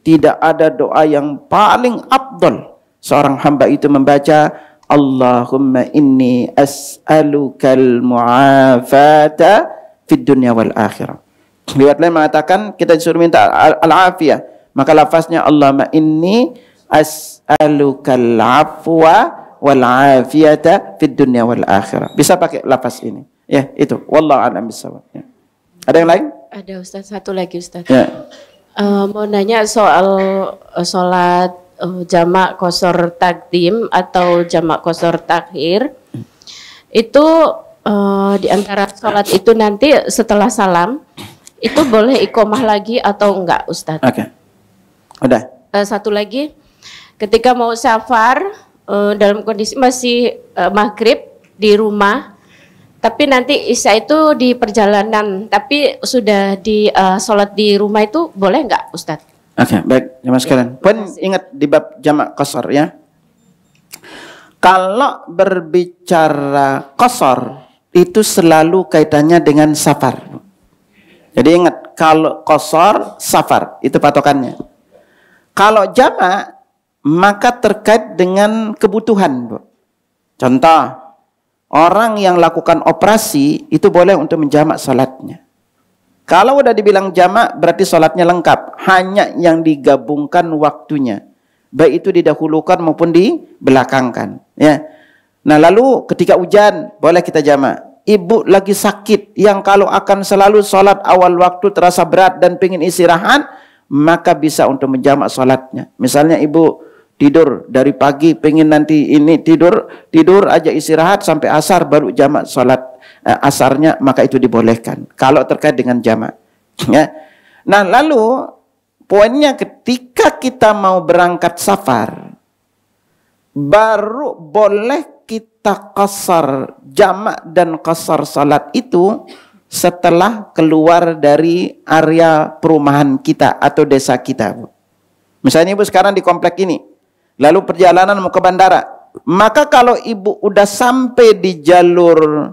Tidak ada doa yang paling afdal seorang hamba itu membaca Allahumma inni as'alukal mu'afata fid dunya wal akhirah. Riwayat lain mengatakan kita disuruh minta al-afiyah. Maka lafaznya Allahumma inni as'alukal afwa wal afiyata fid dunya wal akhirah. Bisa pakai lafaz ini. Ya, itu. Wallahu a'lam bishawab. Ya. Ada yang lain? Ada Ustaz, satu lagi Ustaz. Ya. Mau nanya soal sholat jamak qashar takdim atau jamak qashar takhir. Itu di antara sholat itu nanti setelah salam itu boleh iqomah lagi atau enggak Ustaz? Oke. Udah. Satu lagi, ketika mau safar dalam kondisi masih maghrib di rumah, tapi nanti isya itu di perjalanan, tapi sudah di sholat di rumah itu boleh enggak Ustaz? Oke, baik jamaah sekalian. Poin ingat di bab jamak qashar ya. Kalau berbicara qashar itu selalu kaitannya dengan safar. Jadi ingat, kalau qashar safar itu patokannya. Kalau jamak maka terkait dengan kebutuhan, Bu. Contoh, orang yang lakukan operasi itu boleh untuk menjamak salatnya. Kalau udah dibilang jamak berarti salatnya lengkap, hanya yang digabungkan waktunya. Baik itu didahulukan maupun dibelakangkan, ya. Nah, lalu ketika hujan boleh kita jamak. Ibu lagi sakit yang kalau akan selalu sholat awal waktu terasa berat dan pengen istirahat, maka bisa untuk menjamak sholatnya. Misalnya ibu tidur dari pagi pengen nanti ini tidur aja istirahat sampai asar baru jamak sholat asarnya, maka itu dibolehkan kalau terkait dengan jamak. Ya. Nah, lalu poinnya ketika kita mau berangkat safar baru boleh kita qashar jamak dan qashar salat itu setelah keluar dari area perumahan kita atau desa kita, Bu. Misalnya ibu sekarang di komplek ini, lalu perjalanan mau ke bandara, maka kalau ibu udah sampai di jalur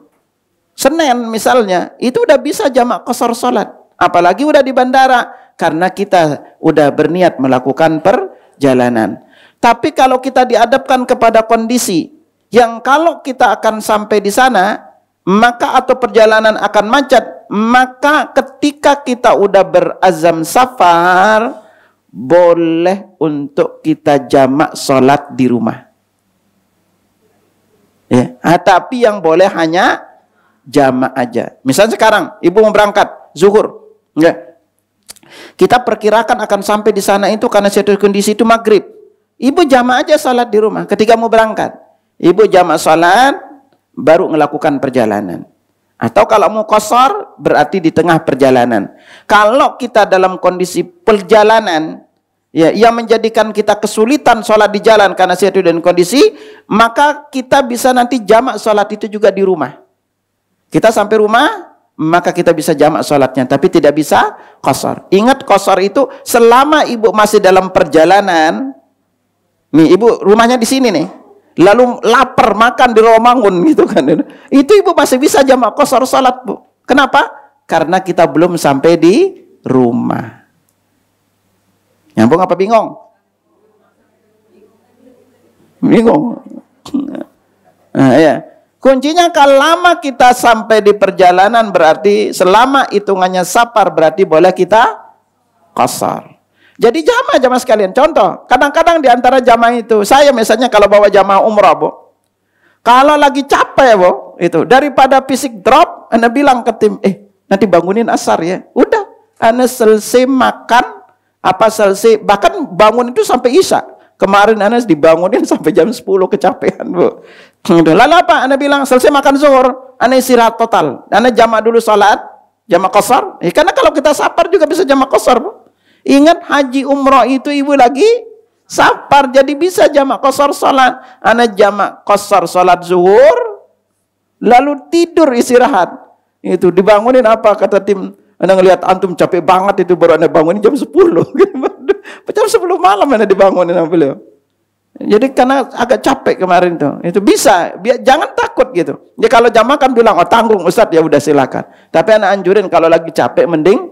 Senen misalnya, itu udah bisa jamak qashar salat. Apalagi udah di bandara, karena kita udah berniat melakukan perjalanan. Tapi kalau kita dihadapkan kepada kondisi yang kalau kita akan sampai di sana, maka atau perjalanan akan macet, maka ketika kita udah berazam safar, boleh untuk kita jamak sholat di rumah. Ya, tapi yang boleh hanya jamak aja. Misalnya sekarang ibu mau berangkat zuhur, enggak? Kita perkirakan akan sampai di sana itu karena situasi kondisi itu maghrib. Ibu jamak aja salat di rumah ketika mau berangkat. Ibu jamak salat baru melakukan perjalanan. Atau kalau mau qashar berarti di tengah perjalanan. Kalau kita dalam kondisi perjalanan ya, yang menjadikan kita kesulitan salat di jalan karena situasi dan kondisi, maka kita bisa nanti jamak salat itu juga di rumah. Kita sampai rumah, maka kita bisa jamak salatnya, tapi tidak bisa qashar. Ingat, qashar itu selama ibu masih dalam perjalanan. Nih, ibu rumahnya di sini nih. Lalu lapar makan di Romangun gitu kan. Itu ibu masih bisa jamak qashar salat, Bu. Kenapa? Karena kita belum sampai di rumah. Nyambung apa bingung? Bingung. Nah, ya. Kuncinya kalau lama kita sampai di perjalanan berarti selama hitungannya safar berarti boleh kita qashar. Jadi jamaah sekalian. Contoh, kadang-kadang di antara jamaah itu, saya misalnya kalau bawa jamaah umrah, Bu. Kalau lagi capek, Bu, itu daripada fisik drop, Anda bilang ke tim, nanti bangunin asar ya. Udah, Anda selesai makan, selesai, bahkan bangun itu sampai isya. Kemarin Anda dibangunin sampai jam 10 kecapean, Bu. Lalu apa? Anda bilang selesai makan zuhur, Anda istirahat total. Anda jamak dulu salat, jamak qashar. Karena kalau kita safar juga bisa jamak qashar, Bu. Ingat, haji umroh itu ibu lagi safar, jadi bisa jamak qashar salat. Anda jamak qashar salat zuhur, lalu tidur istirahat. Itu dibangunin apa kata tim? Anda ngelihat antum capek banget itu baru Anda bangun jam 10. Jam 10 malam Anda dibangunin sama beliau. Jadi karena agak capek kemarin tuh. Itu bisa, jangan takut gitu. Ya kalau jamaah kan bilang, oh tanggung Ustaz, ya udah silakan. Tapi Anda anjurin kalau lagi capek mending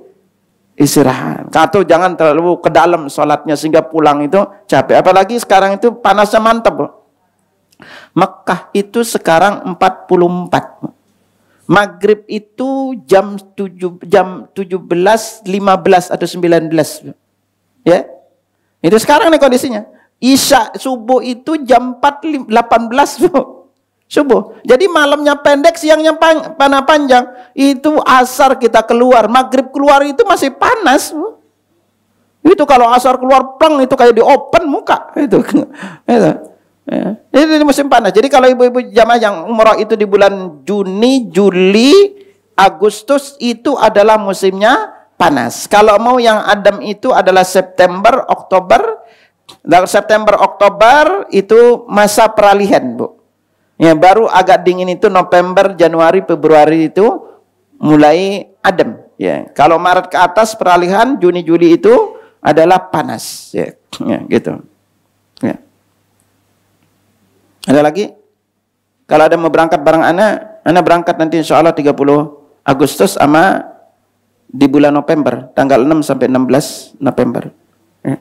istirahat. Atau jangan terlalu ke dalam sholatnya sehingga pulang itu capek. Apalagi sekarang itu panasnya mantap. Mekah itu sekarang 44. Maghrib itu jam 17.15 atau 19. Ya. Itu sekarang nih kondisinya. Isya subuh itu jam 4.18 subuh. Jadi malamnya pendek, siangnya panjang. Itu asar kita keluar, maghrib keluar itu masih panas. Itu kalau asar keluar pleng itu kayak di open muka itu. Ini musim panas. Jadi kalau ibu-ibu jamaah yang umrah itu di bulan Juni, Juli, Agustus itu adalah musimnya panas. Kalau mau yang adem itu adalah September, Oktober. Dan September, Oktober itu masa peralihan, Bu. Ya, baru agak dingin itu November, Januari, Februari itu mulai adem. Ya, kalau Maret ke atas peralihan, Juni, Juli itu adalah panas. Ya, gitu. Ya. Ada lagi? Kalau ada mau berangkat bareng Ana berangkat nanti insya Allah 30 Agustus sama di bulan November, tanggal 6 sampai 16 November. Ya.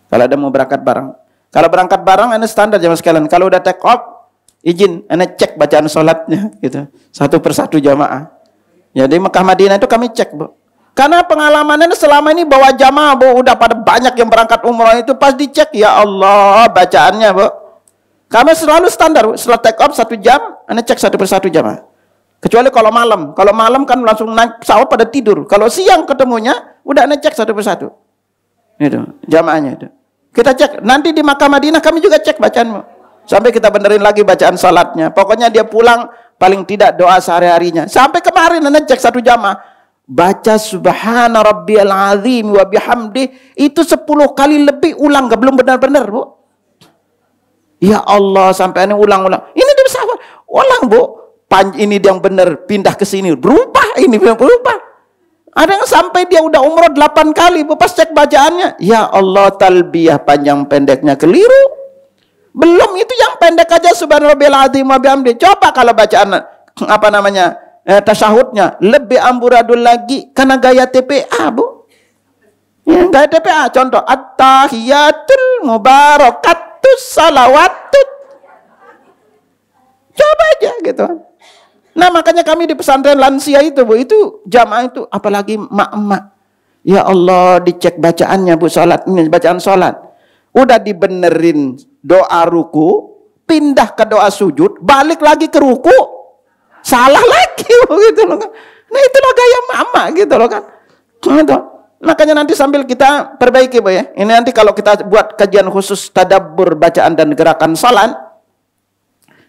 Kalau ada mau berangkat bareng. Kalau berangkat bareng, Anda standar jamaah sekalian. Kalau udah take off, izin, Anda cek bacaan sholatnya, gitu. Satu persatu jamaah. Jadi Mekah Madinah itu kami cek, Bu. Karena pengalamannya selama ini bawa jamaah, Bu, udah pada banyak yang berangkat umroh itu pas dicek, ya Allah, bacaannya, Bu. Kami selalu standar, Bu. Setelah take off 1 jam, Anda cek satu persatu jamaah. Kecuali kalau malam. Kalau malam kan langsung naik pesawat pada tidur. Kalau siang ketemunya, udah Anda cek satu persatu. Itu, jamaahnya itu. Kita cek, nanti di Makkah Madinah kami juga cek bacaanmu. Sampai kita benerin lagi bacaan salatnya. Pokoknya dia pulang paling tidak doa sehari-harinya. Sampai kemarin Anda cek 1 jamaah. Baca subhana rabbiyal azim wa bihamdi itu 10 kali lebih ulang, gak belum benar-benar, Bu. Ya Allah, sampai ini ulang-ulang. Ini di pesawat, ulang, Bu. Ini yang benar, pindah ke sini, berubah, ini berubah. Ada yang sampai dia udah umroh 8 kali, pas cek bacaannya, ya Allah, talbiyah panjang pendeknya keliru. Belum itu yang pendek aja subhanarabbiyal azim wa bihamdi. Coba kalau bacaan apa namanya? Tasyahudnya lebih amburadul lagi karena gaya TPA, Bu. Ya, gaya TPA contoh at-tahiyatul mubarakatus salawatut. Coba aja gitu. Nah makanya kami di pesantren lansia itu, Bu, itu jamaah itu apalagi mak-mak. Ya Allah, dicek bacaannya, Bu, salat ini bacaan salat. Udah dibenerin doa ruku, pindah ke doa sujud, balik lagi ke ruku, salah lagi, Bu, gitu loh kan. Nah itulah gaya mak-mak gitu loh kan. Gitu. Makanya nanti sambil kita perbaiki, Bu, ya. Ini nanti kalau kita buat kajian khusus tadabbur bacaan dan gerakan salat,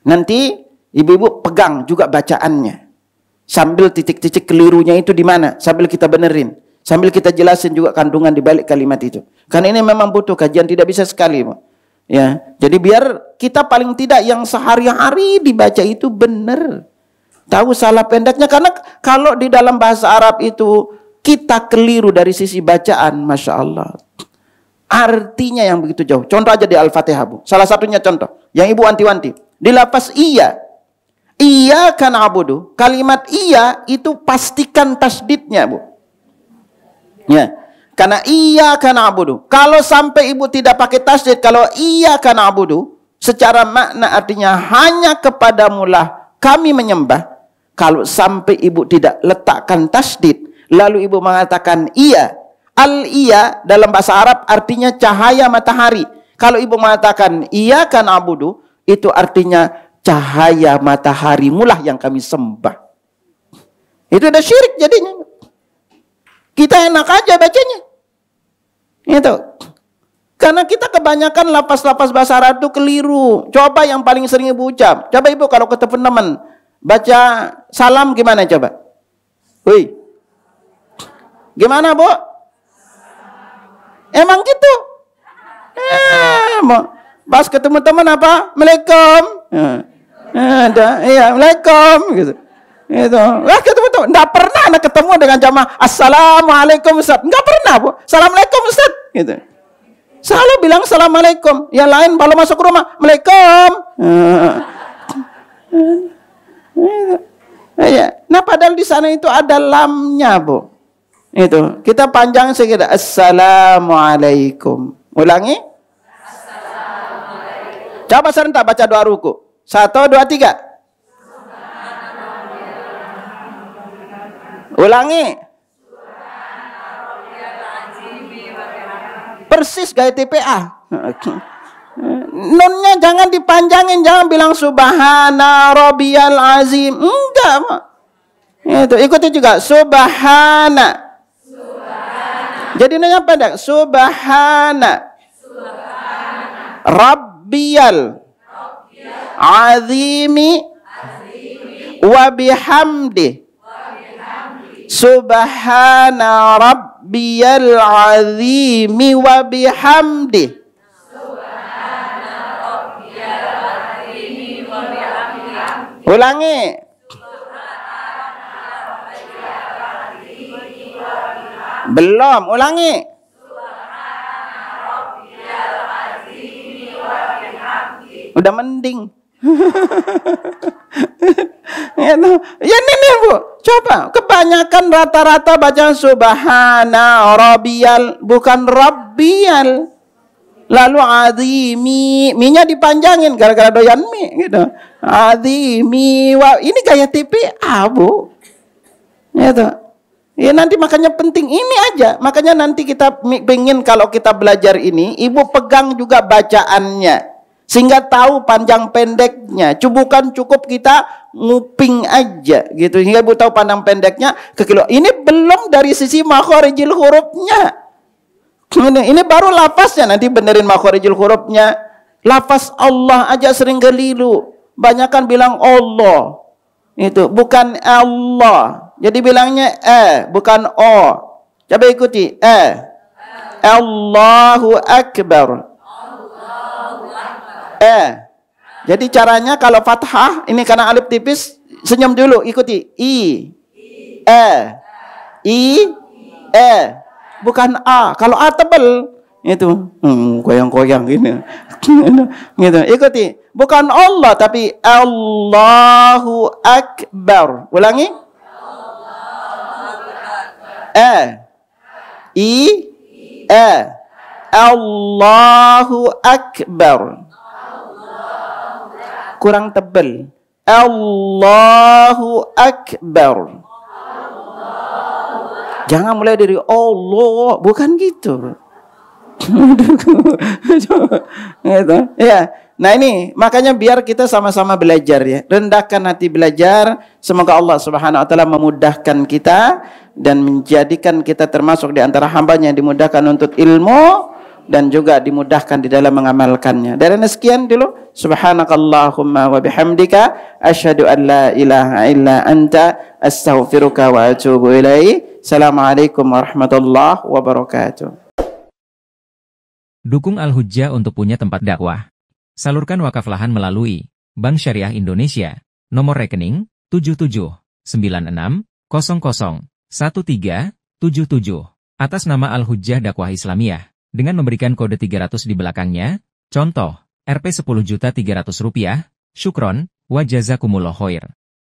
nanti ibu-ibu pegang juga bacaannya. Sambil titik-titik kelirunya itu di mana? Sambil kita benerin. Sambil kita jelasin juga kandungan di balik kalimat itu. Karena ini memang butuh kajian, tidak bisa sekali, Bu. Ya, jadi biar kita paling tidak yang sehari-hari dibaca itu benar. Tahu salah pendeknya, karena kalau di dalam bahasa Arab itu kita keliru dari sisi bacaan, Masya Allah. Artinya yang begitu jauh. Contoh aja di Al-Fatihah, Bu. Salah satunya contoh. Yang Ibu wanti-wanti. Di lafaz iya. Iya kan abudu. Kalimat iya itu pastikan tasdidnya, Bu. Ya. Karena iya kan abudu. Kalau sampai Ibu tidak pakai tasdid, kalau iya kan abudu, secara makna artinya hanya kepadamulah kami menyembah. Kalau sampai Ibu tidak letakkan tasdid, lalu Ibu mengatakan iya. Al-iya dalam bahasa Arab artinya cahaya matahari. Kalau Ibu mengatakan iya kan abudu, itu artinya cahaya matahari mulah yang kami sembah. Itu udah syirik jadinya. Kita enak aja bacanya. Itu. Karena kita kebanyakan lapas-lapas bahasa Arab itu keliru. Coba yang paling sering Ibu ucap. Coba Ibu kalau ketemu teman baca salam gimana coba? Woi. Gimana, Bu? Emang gitu? Pas ketemu teman apa? Assalamualaikum. Ada, iya, Assalamualaikum gitu. Itu. Lah ketemu teman, enggak pernah mana ketemu dengan jamaah assalamualaikum Ustaz? Enggak pernah, Bu. Assalamualaikum Ustaz gitu. Selalu bilang assalamualaikum. Yang lain kalau masuk rumah, Waalaikum. Nah, padahal di sana itu ada lamnya, Bu. Itu. Kita panjang sedikit. Assalamualaikum. Ulangi. Assalamualaikum. Coba serentak baca doa ruku. 1, 2, 3. Ulangi. Persis gaya TPA. Nunnya jangan dipanjangin, jangan bilang subhana rabbiyal azim. Enggak, Pak. Itu ikuti juga subhana. Jadi nunnya pendek. Subhana. Rabbiyal azimi wa bihamdi. Subhana rabbiyal azimi wa bihamdi. Ulangi. Belum, ulangi. Udah mending. Ya ini Bu, coba kebanyakan rata-rata baca subhana rabbiyal, bukan rabbiyal. Lalu azimi, mi-nya dipanjangin gara-gara doyan mie gitu. Azimi, wah ini gaya TPA, Bu. Gitu. Ya nanti makanya penting ini aja. Makanya nanti kita pengen kalau kita belajar ini, Ibu pegang juga bacaannya. Sehingga tahu panjang pendeknya. Bukan cukup kita nguping aja gitu. Sehingga Ibu tahu panjang pendeknya ke kilo. Ini belum dari sisi makhorijil hurufnya. Ini baru lafaznya, nanti benerin makhorijil hurufnya. Lafaz Allah aja sering keliru. Banyakan bilang Allah. Itu bukan Allah. Jadi bilangnya bukan O. Coba ikuti. Allahu Akbar. Jadi caranya kalau fathah, ini karena alif tipis, senyum dulu, ikuti. I. Bukan A. Kalau A tebel, itu goyang-goyang gini. Gitu. Ikuti. Bukan Allah tapi Allahu Akbar. Ulangi. Allahu Akbar. Kurang tebel. Allahu Akbar. Jangan mulai dari Allah, bukan gitu. Gitu. Ya. Nah ini makanya biar kita sama-sama belajar ya. Rendahkan hati belajar. Semoga Allah Subhanahu wa taala memudahkan kita dan menjadikan kita termasuk di antara hamba-Nya yang dimudahkan untuk ilmu dan juga dimudahkan di dalam mengamalkannya. Dari sekian dulu. Subhanakallahumma wa bihamdika asyhadu an la ilaha illa anta astaghfiruka wa atubu ilaik. Assalamualaikum warahmatullahi wabarakatuh. Dukung Al-Hujjah untuk punya tempat dakwah. Salurkan wakaf lahan melalui Bank Syariah Indonesia, nomor rekening 7796001377 atas nama Al-Hujjah Dakwah Islamiyah dengan memberikan kode 300 di belakangnya. Contoh, Rp 10.300.000, syukron, wa jazakumullah khair.